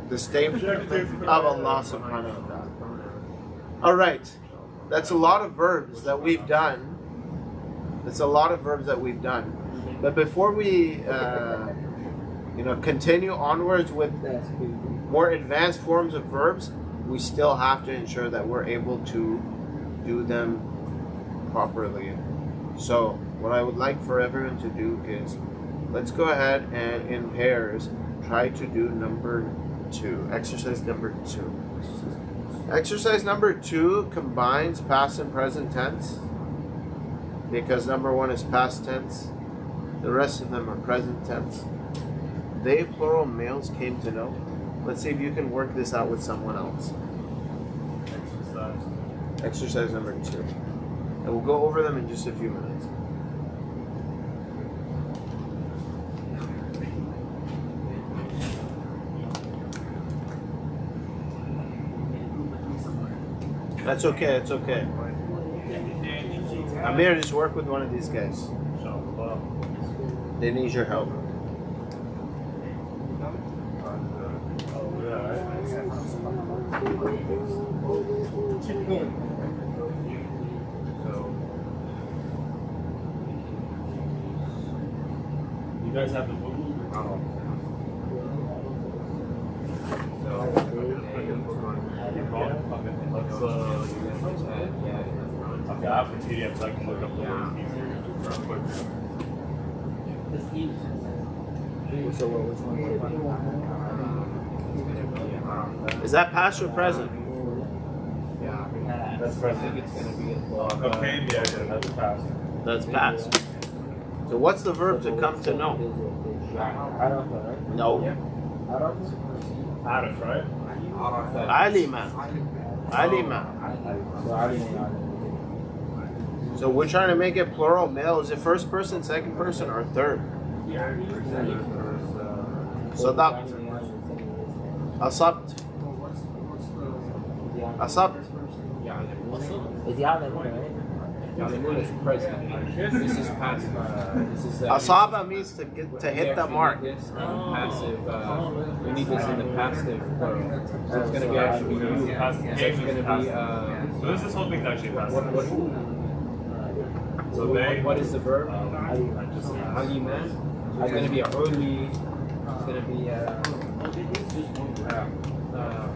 The statement of Allah subhanahu wa ta'ala. Alright. That's a lot of verbs that we've done. But before we continue onwards with more advanced forms of verbs, we still have to ensure that we're able to do them properly. So what I would like for everyone to do is, let's go ahead and in pairs try to do number 2, exercise number 2. Exercise number 2 combines past and present tense, because number 1 is past tense, the rest of them are present tense. They, plural, males came to know. Let's see if you can work this out with someone else. Exercise number 2. And we'll go over them in just a few minutes. That's okay, it's okay. Amir, just work with one of these guys. They need your help. You guys have the book? Okay, I have the PDF so I can look up the words easier. Is that past or present? That's present. it's going to be Okay, yeah, that's past. That's past. So what's the verb to come to know? No. Arif, right? Alima. So we're trying to make it plural male. Is it first person, second person, or third? Sadabt. Asabt. The moon is present. This is past. This is Asaba means to hit the mark. Passive. We need this in the passive plural. So it's going to be actually you. It's actually going to be. So this whole thing's actually past. What is the verb? Aliman. It's going to be early. It's going to be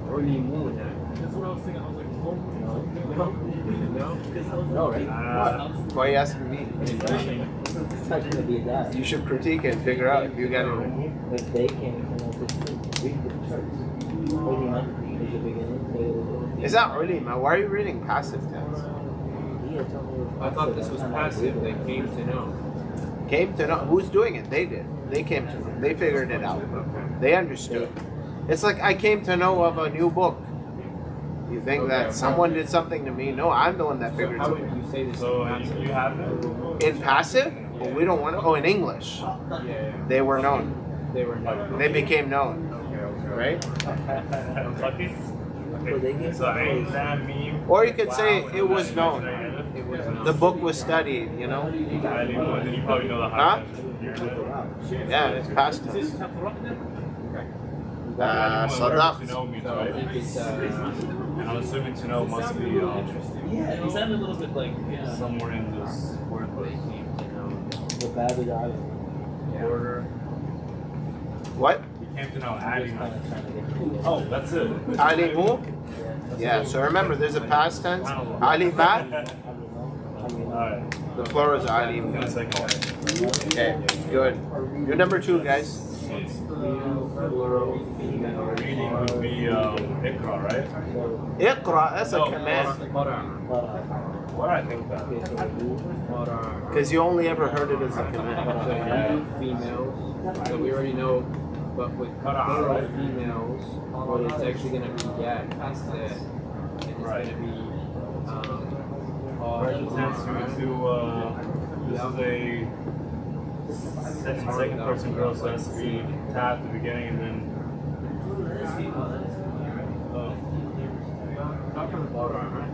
early moon. That's what I was thinking. I was like, No, right? Why are you asking me? It's not gonna be that. You should critique it and figure out if you get it. If they came to know this, read the charts. Ulima is the beginning. It's not ulima. Why are you reading passive tense? I thought this was passive. They came to know. Came to know. Who's doing it? They did. They came to know. They figured it out. They understood. It's like I came to know of a new book. You think that someone did something to me? No, I'm the one that figured it How out. would you say this? So you have it? In passive? Well, we don't want to. Oh, in English. Yeah. They were known. They were known. They became known. Okay. Right? Kentucky? Okay. So ain't that meme? Or you could say it was known. It was known. The book was studied, you know? You probably know the Huh? high. Yeah, it's past tense. Sadaq. To know means, So I right? think it's I'm assuming to know must be Yeah, he sounded a little bit like somewhere in this word. they came to know. The bad is out. Order. What? You came to know adding. Kind of trying to get Oh, that's it. Alimu? Yeah, so remember there's a past tense. Alima, Alright. the plural is alimu. Gonna second one. Okay, good. Do number 2, guys. Reading would be Ikra, right? Iqra, that's a command. What I think that. Because you only ever heard it as a command. So you females. So we already know, but with plural females, what it's actually going to be yak instead. And it's Right. going to be Present tense to this is a second person girl, so it has to be tab at the beginning and then not from the bottom, right?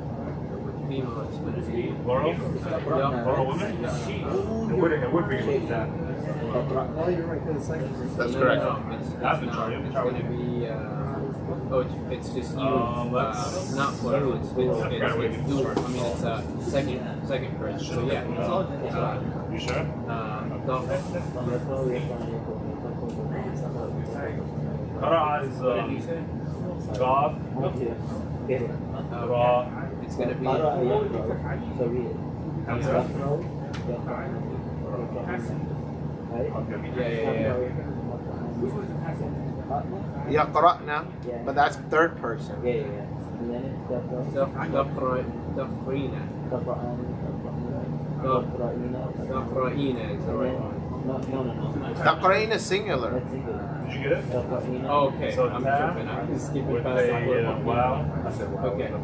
With female, it's going to be plural. yeah. Plural women? It would be that. That's No, correct. no, it's That's the not. chart. It's going to be. It's just you. Let's- Not plural. It's you. I mean, it's second person. So yeah. You sure? Kara is God, Ra, It's going to be. Hamza. Yeah. Yaqra'na, but that's third person. Taqra'ina. Taqra'ina is the right one. No. Taqra'in is singular. That's it. Did you get it? Oh, okay. So I'm tab tripping. I'm just skipping with past the a word. wow, Okay. the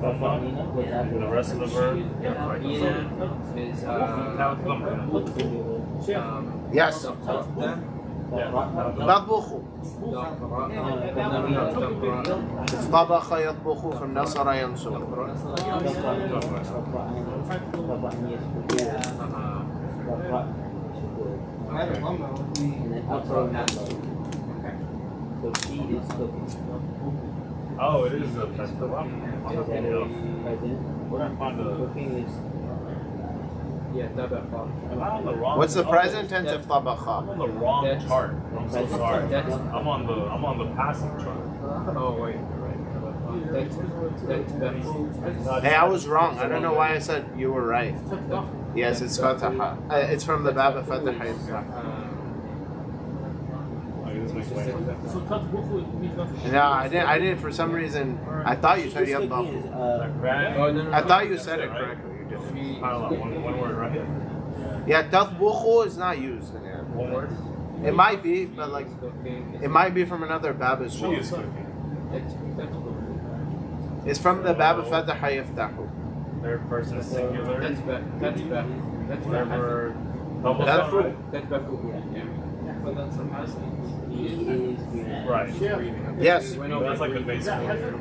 the rest of the verb. Taqra'ina is Yes. taqra'na. Tadbukhu. طبخ يطبخ from nasara yansur. So she is cooking. Oh, it is a festival. Cooking is Yeah, tabaqa. Am I on the wrong? What's the present tense of I'm tabakha? on the wrong That's- chart. I'm so sorry. that's- I'm on the passive chart. Oh, wait. Right. That's Hey, I was wrong. I don't know why I said you were right. Yes, it's fataha. It's from the bab of fataha. Okay, this makes way more sense. So tatbuchu means nothing. No, I didn't. For some reason, I thought you said yadbakhu. Oh, no. I thought you said it correctly. You didn't. One word, right? Yeah, tadbukhu is not used in Arabic. One word. It might be, but like it might be from another bab as She well. is cooking. It's from the bab of fataha yaftahu. Third person singular. That's Whatever. Double That's sound, right? That's baku. Yeah. But that's a passive. he is breathing. Right. Yes. That's like the basic one.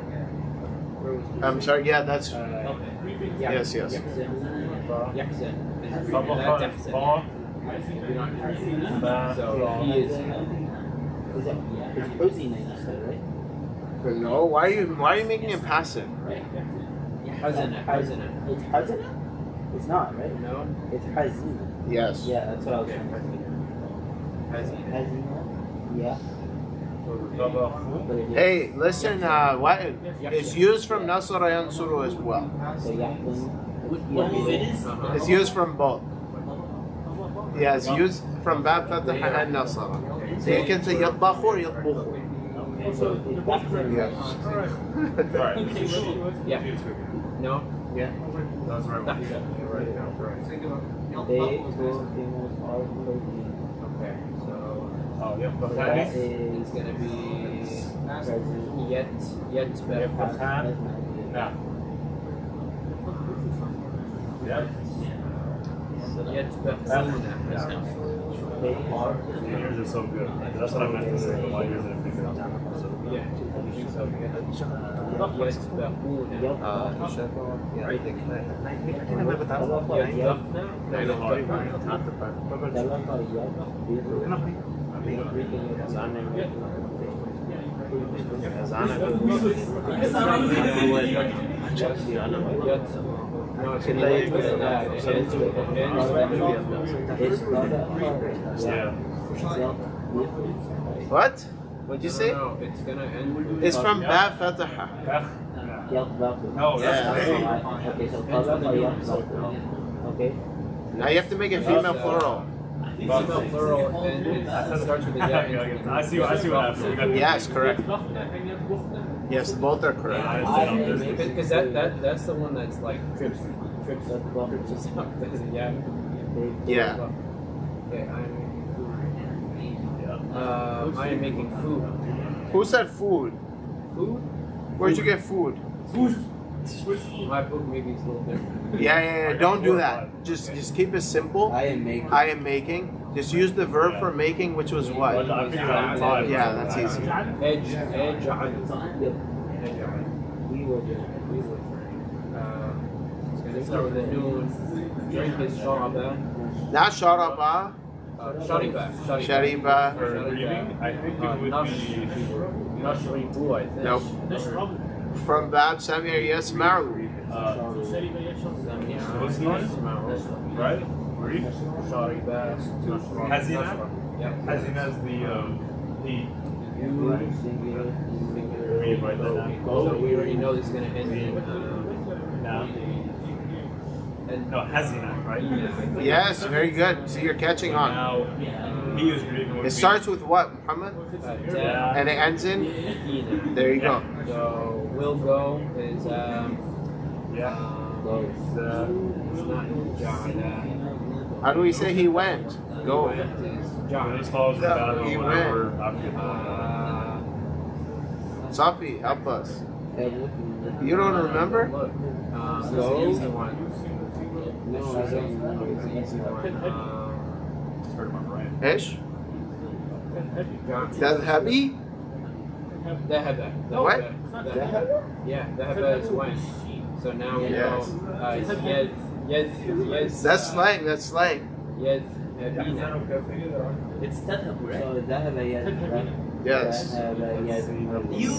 I'm sorry. Yeah, that's Breathing. yes. Yakzan. Double That's cut. yakzan. Ball. So he is. Is it Huzina you said, right? no. Why are you making it passive? Hazana. It's Hazina? It's not, right? No. It's Hazina. Yes. Yeah, that's what I was trying to say. Hazina. Hazina? Yeah. So Hey, listen, what it's used from Nasara Yansuru as well. So يحكم What move it is? It's used from both. Yeah, it's used from Bab Fataha and Nasara. So you can say Yatbakhu or Yatbukhu. so it's يحكم. Yeah. Yeah. No. Yeah. That's right. That's You're right. They go females are 13. Okay. So Oh, yeah. So that But is it's gonna be present. yet better. Past Hand. as Masjid. now. Yeah. Yet better. They are Yours are so good. That's what I meant to say. Why yours didn't pick it up? Yeah. Yeah. What? What'd you say? No, it's gonna end. It's from Bab Fataha. No, that's Okay, so okay. Now you have to make it female plural. Female plural and it starts with a yet. I see what happened. Yes, correct. Yes, both are correct. Because that's the one that's like trips us up. Yeah. Yeah. Okay, I am making food. Who said food? Food? Where'd you get food? My book maybe is a little different. Yeah. Don't do that. Just keep it simple. I am making. I am making. Just use the verb for making, which was what? I figured out five. Yeah, that's easy. Edge. We were just. It's gonna start with a noon. Drink is sharaba. Not sharaba, Shariba. shariba. For breathing, I think it would be. Nashribu, I think. Nope. From Bab Samir Yasmaru. What's noise? Right? Breathe. Shariba. Hazina? Yeah. Hazina is the heat. Singular. Breathe right there. So we already know this is gonna end in Now. and No, Hazina, right? Yes, very good. See, you're catching on. Now, he was breathing. It starts with what, Muhammad? Tab. And it ends in? Ina. There you go. So will go is Yeah. it's not Ja'ala. How do we say he went? Go. Went is When Ja'ala. this follows the battle, He whatever. Safi, help us. Look. You don't remember? Look, this is an easy one. No, I don't remember. It's an easy one. Heard my brain. Ish? Tadhabi? Dhahaba. What? Yeah, dhahaba is when. So now we Yes. know yed. That's slang, that's slang. Yed habina. It's Tadhabu, right? So ذهب يذهب. Yes. ذهب يذهب. You!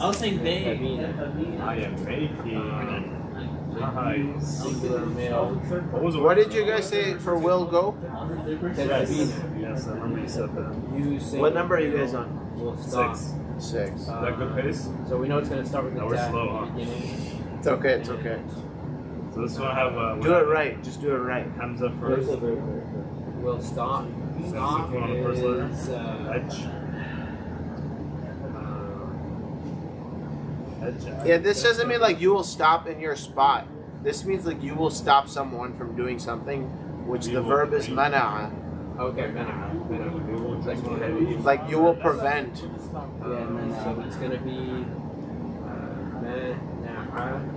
I was saying they. Habina. I am making. Nice. Singular male. What was the What did you guys say for will go? Habina. Yes, I remember you said that. You say. What number are you guys on? We'll stop. 6. 6. Is that good pace? So we know it's going to start with the No, we're tab slow, at huh? the beginning. It's okay, it's okay. So this one have Do it right, just do it right. Hamza There's first. a verb. We'll stop. Stop One on the first letter. is Edge. Edge. Yeah, this doesn't mean like you will stop in your spot. This means like you will stop someone from doing something, which the verb is mana'a. okay. Next one heavy. Like you will prevent. So it's going to be mana'a.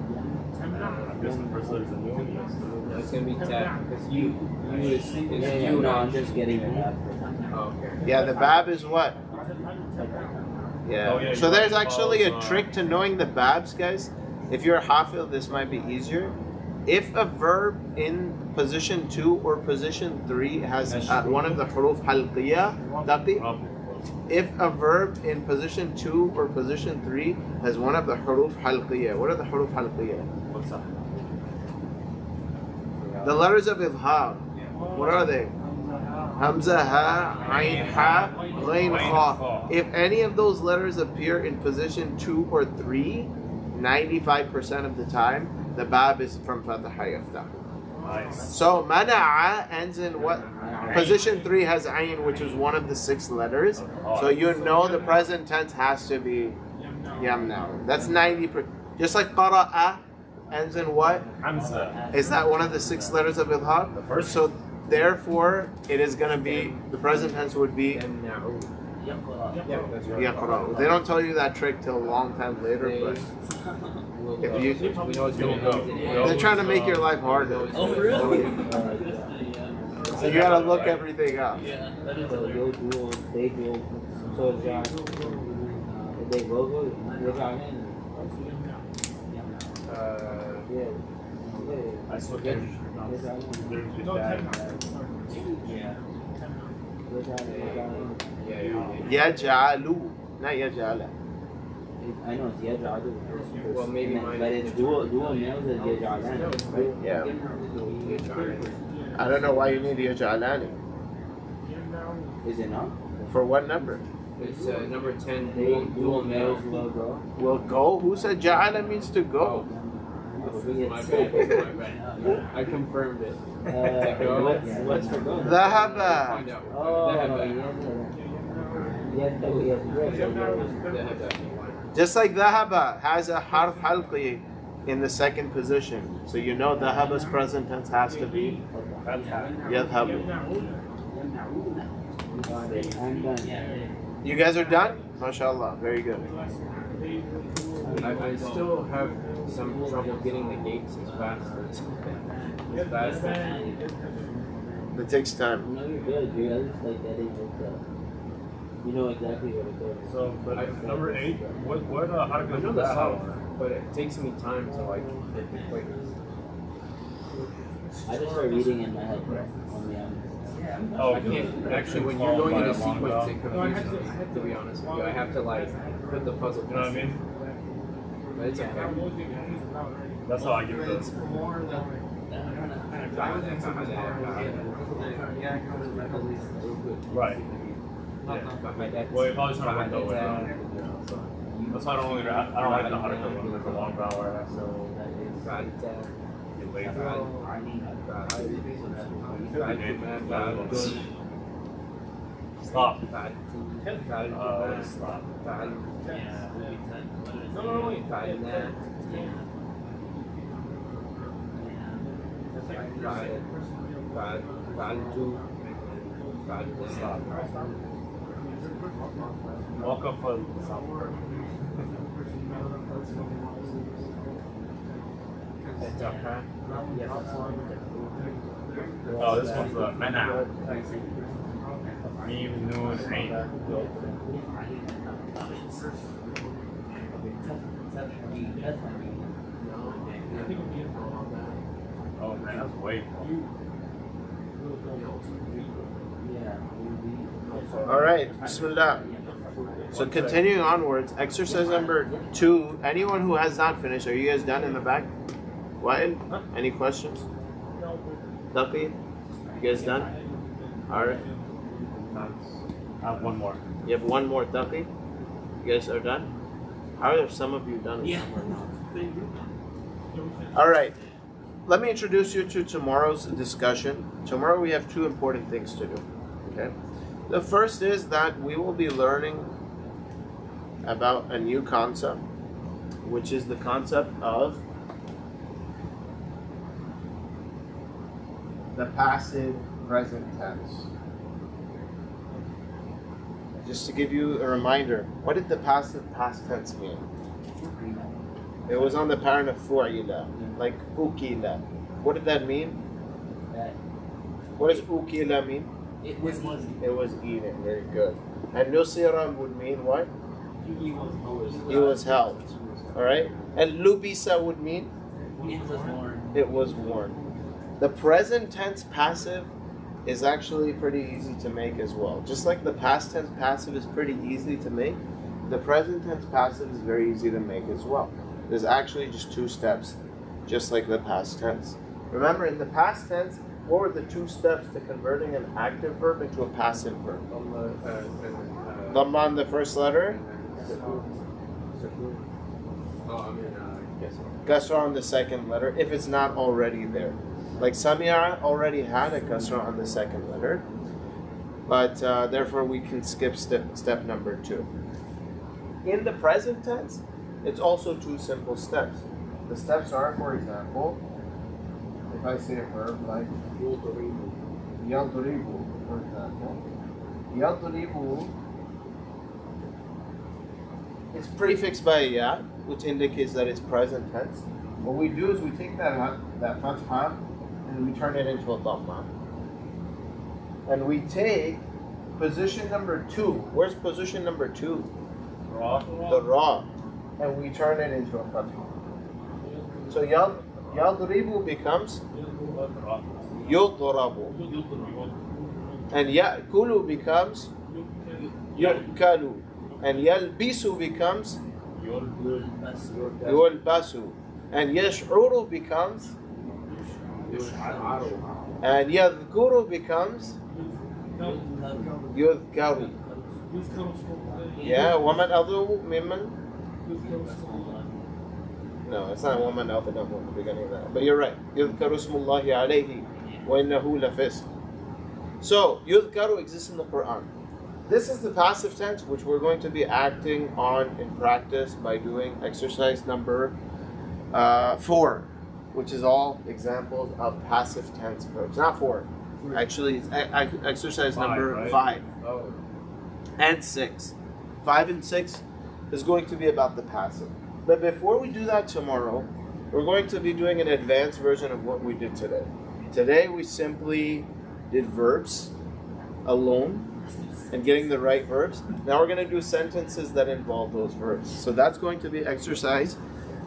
I guess the first letter is a new one. No, it's going to be tab because you is Yeah, you. no, I'm just getting it up. Oh, okay. Yeah, the bab is what? Yeah. Oh, yeah, So you there's have to actually a follow, trick to knowing the babs, guys. If you're a hafil, this might be easier. If a verb in position 2 or position 3 has one of the huruf halqiyah, taqi, if a verb in position 2 or position 3 has one of the huruf halqiyah, what are the huruf halqiyah? What's that? The letters of ibham. What are they? Hamza, ha, ayn, ha, ghain, kha. If any of those letters appear in position 2 or 3, 95% of the time, the bab is from Fataha Yaftah. Nice. So mana'a ends in what? Position 3 has ayn, which is one of the 6 letters. So you know the present tense has to be yamna'u. That's 90%. Just like qara'a ends in what? Hamza. Is that one of the 6 letters of idhar? The first. So therefore, it is going to be, the present tense would be Yeah, that's right. yaqra'u. They don't tell you that trick till a long time later, but if you, we know it's going to go. they're trying to make your life harder. Oh, for real? So you got to look everything up. Yeah, that is So you'll do, they do, so if they will go, they got in. Yeah. I swear there's bad. Yaj'alu, not yaj'ala. I know it's yaj'alu. Well, maybe mine. But it's dual males is yaj'alan. Yeah. I don't know why you need yaj'alani. Is it not? For what number? It's number 10, Dual males will go. Will go? Who said ja'ala means to go? My bad. I confirmed it. What's for go? Dhahaba. Find out. Oh, Just like dhahaba has a harf halqi in the second position. So you know dhahaba's present tense has to be yadhabu. I'm done. You guys are done? MashaAllah. Very good. I still have some trouble getting the gates as fast as It takes time. No, you're good, dude. I just like that it you know exactly what it goes. So, but number 8, what how to I go know do the that? south, but it takes me time to like I just start reading in my head, bro. Oh, I can't actually when you're going into sequence it confuses me, to be honest with you. I have to like put the puzzle You know what I pieces. mean? But it's okay. That's how I get this. Right. Well, you're probably trying to work that way around. That's why I don't like the haraka when there's a long vowel where I have to get lazy. Stop. Stop. Stop. Welcome for the software. Oh, this one's the mana. Meme, noon, ain. Oh man, that's way cool. Alright, Bismillah. So continuing onwards, exercise number 2. Anyone who has not finished, are you guys done in the back? What? Any questions? Duffy? You guys done? Alright. I have one more. You have one more, Duffy? You guys are done? How are some of you done? Yeah. Alright. Let me introduce you to tomorrow's discussion. Tomorrow we have 2 important things to do. Okay? The first is that we will be learning about a new concept, which is the concept of the passive present tense. Just to give you a reminder, what did the passive past tense mean? It was on the parent of fu'ila, like ukila. What did that mean? What does ukila mean? It was It was eaten. Very good. And nusira would mean what? He was helped. Alright? And lubisa would mean? It was worn. It was worn. The present tense passive is actually pretty easy to make as well. Just like the past tense passive is pretty easy to make, the present tense passive is very easy to make as well. There's actually just 2 steps, just like the past tense. Remember, in the past tense, What were the two steps to converting an active verb into a passive verb? Dhamma on the first letter, kasra on the second letter, if it's not already there. Like Sami'a already had a kasra on the second letter, but therefore we can skip step number 2. In the present tense, it's also 2 simple steps. The steps are, for example, if I say a verb like yadribu, for example, yadribu is prefixed by a ya, which indicates that it's present tense. What we do is we take that fatha and we turn it into a dhamma. And we take position number 2. Where's position number 2? The ra. And we turn it into a fatha. So yadribu becomes yudrabu. And ya'kulu becomes yu'kalu. And yalbisu becomes yulbasu. And yash'uru becomes and yadhkuru becomes yudhkaru. Yeah, woman adhu mimman. No, it's not woman adhu at the beginning of that. But you're right. Yudhkaru smullahi alayhi wa innahu lafisq. So yudhkaru exists in the Quran. This is the passive tense, which we're going to be acting on in practice by doing exercise number 4, which is all examples of passive tense verbs. Not 4. Actually, it's exercise number 5 and 6. 5 and 6 is going to be about the passive. But before we do that tomorrow, we're going to be doing an advanced version of what we did today. Today we simply did verbs alone and getting the right verbs. Now we're going to do sentences that involve those verbs. So that's going to be exercise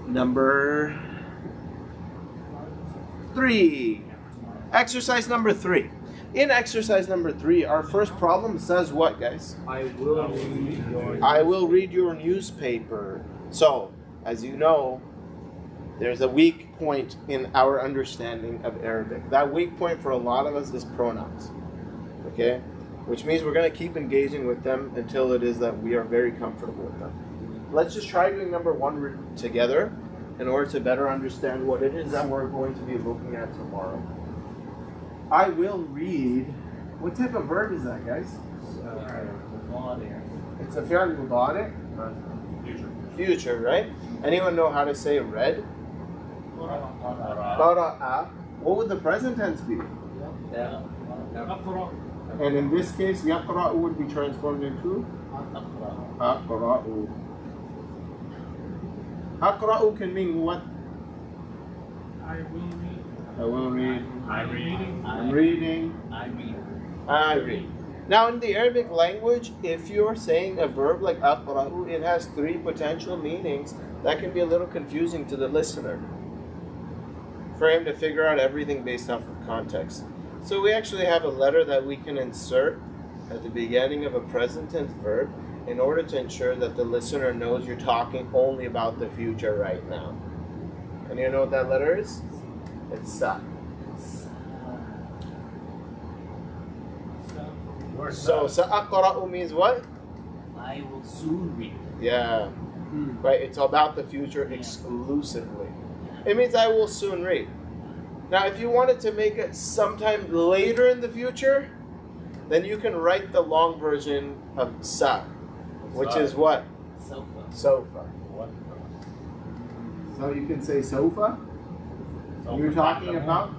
number 3. Exercise number 3. In exercise number 3, our first problem says what, guys? I will read your newspaper. So, as you know, there's a weak point in our understanding of Arabic. That weak point for a lot of us is pronouns. Okay? Which means we're going to keep engaging with them until it is that we are very comfortable with them. Let's just try doing number 1 together in order to better understand what it is that we're going to be looking at tomorrow. I will read. What type of verb is that, guys? It's a fi'l mudari'. Future, right? Anyone know how to say read? Qara'a. What would the present tense be? And in this case, yaqra'u would be transformed into aqra'u. Aqra'u can mean what? I will read. I will read. I'm reading. I'm reading. I read. Now in the Arabic language, if you're saying a verb like aqra'u, it has 3 potential meanings that can be a little confusing to the listener for him to figure out everything based off of context. So we actually have a letter that we can insert at the beginning of a present tense verb in order to ensure that the listener knows you're talking only about the future right now. And you know what that letter is? It's sa. So sa'aqra'u means what? I will soon read. Yeah. Right, it's about the future exclusively. It means I will soon read. Now, if you wanted to make it sometime later in the future, then you can write the long version of sa, which is what? Sofa. Sofa. What? So you can say sofa. You're talking about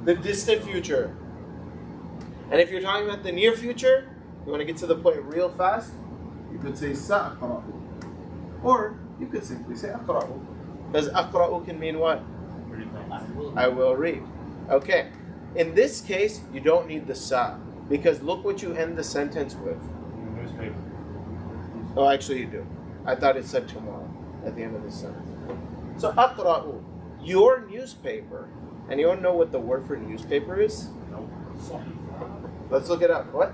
the distant future. And if you're talking about the near future, you want to get to the point real fast, you could say sa'aqra'u. Or you could simply say aqra'u. Because aqra'u can mean what? I will read. Okay. In this case, you don't need the sa. Because look what you end the sentence with. Newspaper. Oh, actually you do. I thought it said tomorrow at the end of the sentence. So aqra'u, your newspaper. Anyone know what the word for newspaper is? No. Let's look it up. What?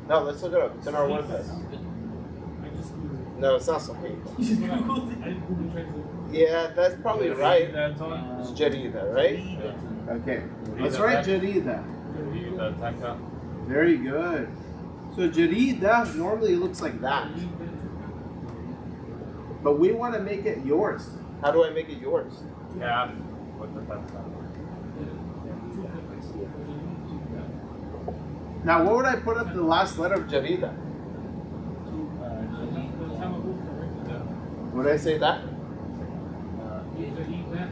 No, let's look it up. It's in our word list. I just Googled No, it's not sahih. it. I just Google Translate. Yeah, that's probably right. That's on. It's Jarida, right? Jaridatun. Okay. Let's write jarida. Taka. Very good. So jarida normally looks like that. But we want to make it yours. How do I make it yours? Yeah. With the Taka. Now, what would I put up the last letter of jarida? Would I say that?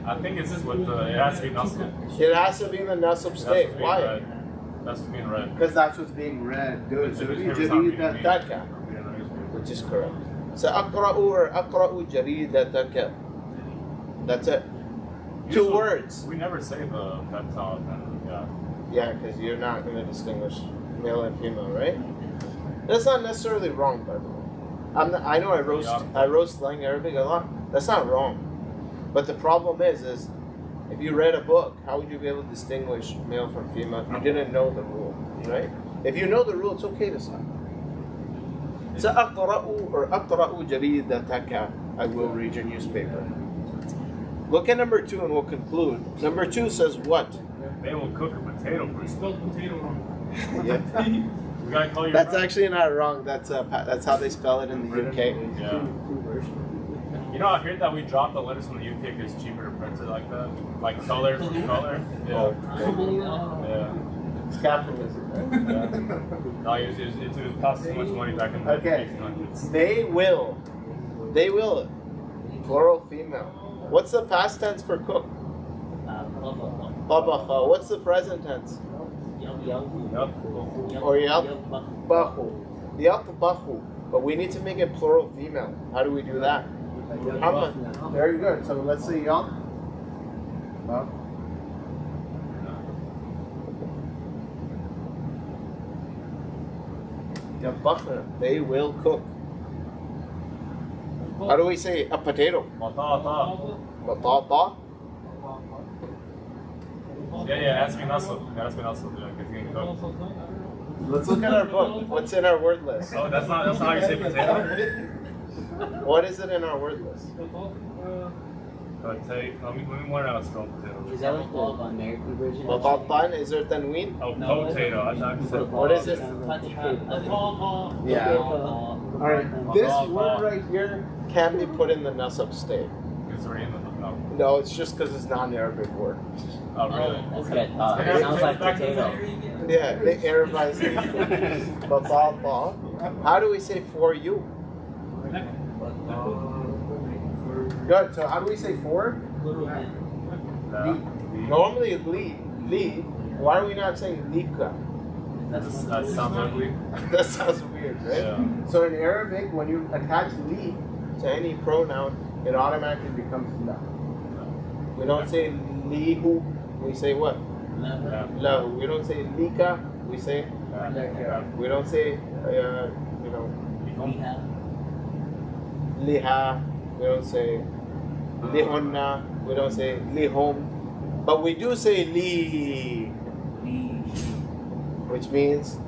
I think it's with the, it has to be nasab. It has to be in the nasab state. Why? That's being read. Because that's what's being read. Good. So it would be jaridataka, which is correct. So aqra'u or aqra'u jaridataka. That's it. Two words. We never say the fatha. Yeah. Yeah, because you're not going to distinguish male and female, right? That's not necessarily wrong, by the way. I know I roast slang Arabic a lot. That's not wrong. But the problem is if you read a book, how would you be able to distinguish male from female if you didn't know the rule, right? If you know the rule, it's okay to say. So aqra'u or aqra'u jaridataka. I will read your newspaper. Look at number 2 and we'll conclude. Number 2 says what? They will cook a potato for you. Spelled potato wrong. Yeah. We gotta call you. That's actually not wrong. That's how they spell it in the UK. Yeah. You know, I heard that we dropped the letters from the UK because it's cheaper to print it like that. Like color for color. Yeah. Yeah. It's capitalism. Yeah. No, it cost too much money back in the Okay. 1800s. They will. Plural female. What's the past tense for cook? Babacha. What's the present tense? Or yatbahu. Yatbahu. But we need to make it plural female. How do we do that? Muhammad. Very good. So let's say yat. Yatbakhna. They will cook. How do we say a potato? Batata. Yeah, ask me nasab. Ask me nasab. Yeah, because you can cook. Let's look at our book. What's in our word list? Oh, that's not how you say potato? What is it in our word list? Let me learn how to spell potato. Is that like the American version? Batatan, is there tanween? Oh, potato. I thought you said What is it? Yeah. Alright, this word right here can be put in the nasab state. it's already in the no. No, it's just because it's not an Arabic word. Oh, really? That's what I thought. It sounds like potato. Yeah, they Arabize it. Batata. How do we say for you? Good. So how do we say for? Normally li. Why are we not saying lika? That sounds ugly. That sounds weird, right? Yeah. So in Arabic, when you attach li to any pronoun, it automatically becomes la. We don't say lihu. We say what? La. We don't say lika. We say. We don't say. Liha. We don't say lihunna. We don't say lihum. But we do say li, which means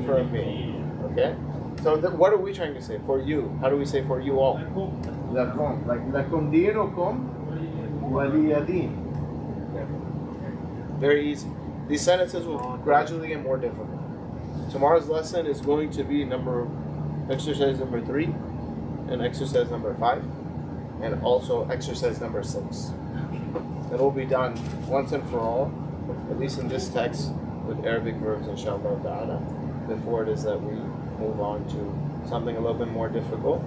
for me. Okay? So what are we trying to say? For you. How do we say for you all? Lakum. Like lakum dinukum waliyadin. Very easy. These sentences will gradually get more difficult. Tomorrow's lesson is going to be exercise number 3 and exercise number 5 and also exercise number 6. It will be done once and for all, at least in this text, with Arabic verbs, inshallah ta'ala, before it is that we move on to something a little bit more difficult.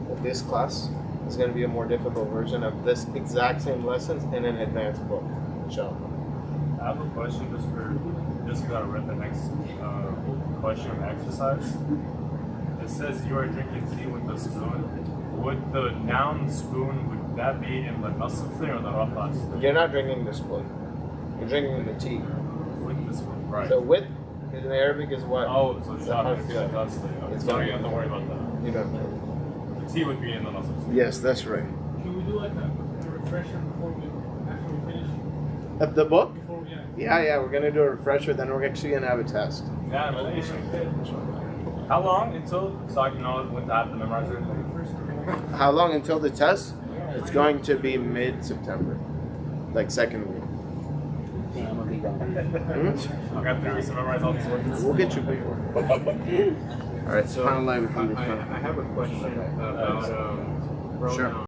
But this class is going to be a more difficult version of this exact same lessons in an advanced book, inshallah. I have a question just got to read the next question of exercise. It says you are drinking tea with a spoon. Would the noun spoon, would that be in the nasab thing or the rafa thing? You're not drinking the spoon. You're drinking the tea. With the spoon, right. So with in Arabic is what? Oh, so shot. That's Yeah, that's the thing. It's So fine. you don't have to worry about that. You don't know. The tea would be in the nasab thing. Yes, that's right. Can we do like a refresher after we finish? Of the book? Before we Yeah, we're gonna do a refresher, then we're actually gonna have a test. Yeah, Malaysian. How long until, so I can know when to have to memorize it? How long until the test? It's going to be mid-September, like second week. gonna be gone. I got 3 weeks to memorize all these words. We'll get you before. All right, So subhanallah. I have a question about pronouns. Sure.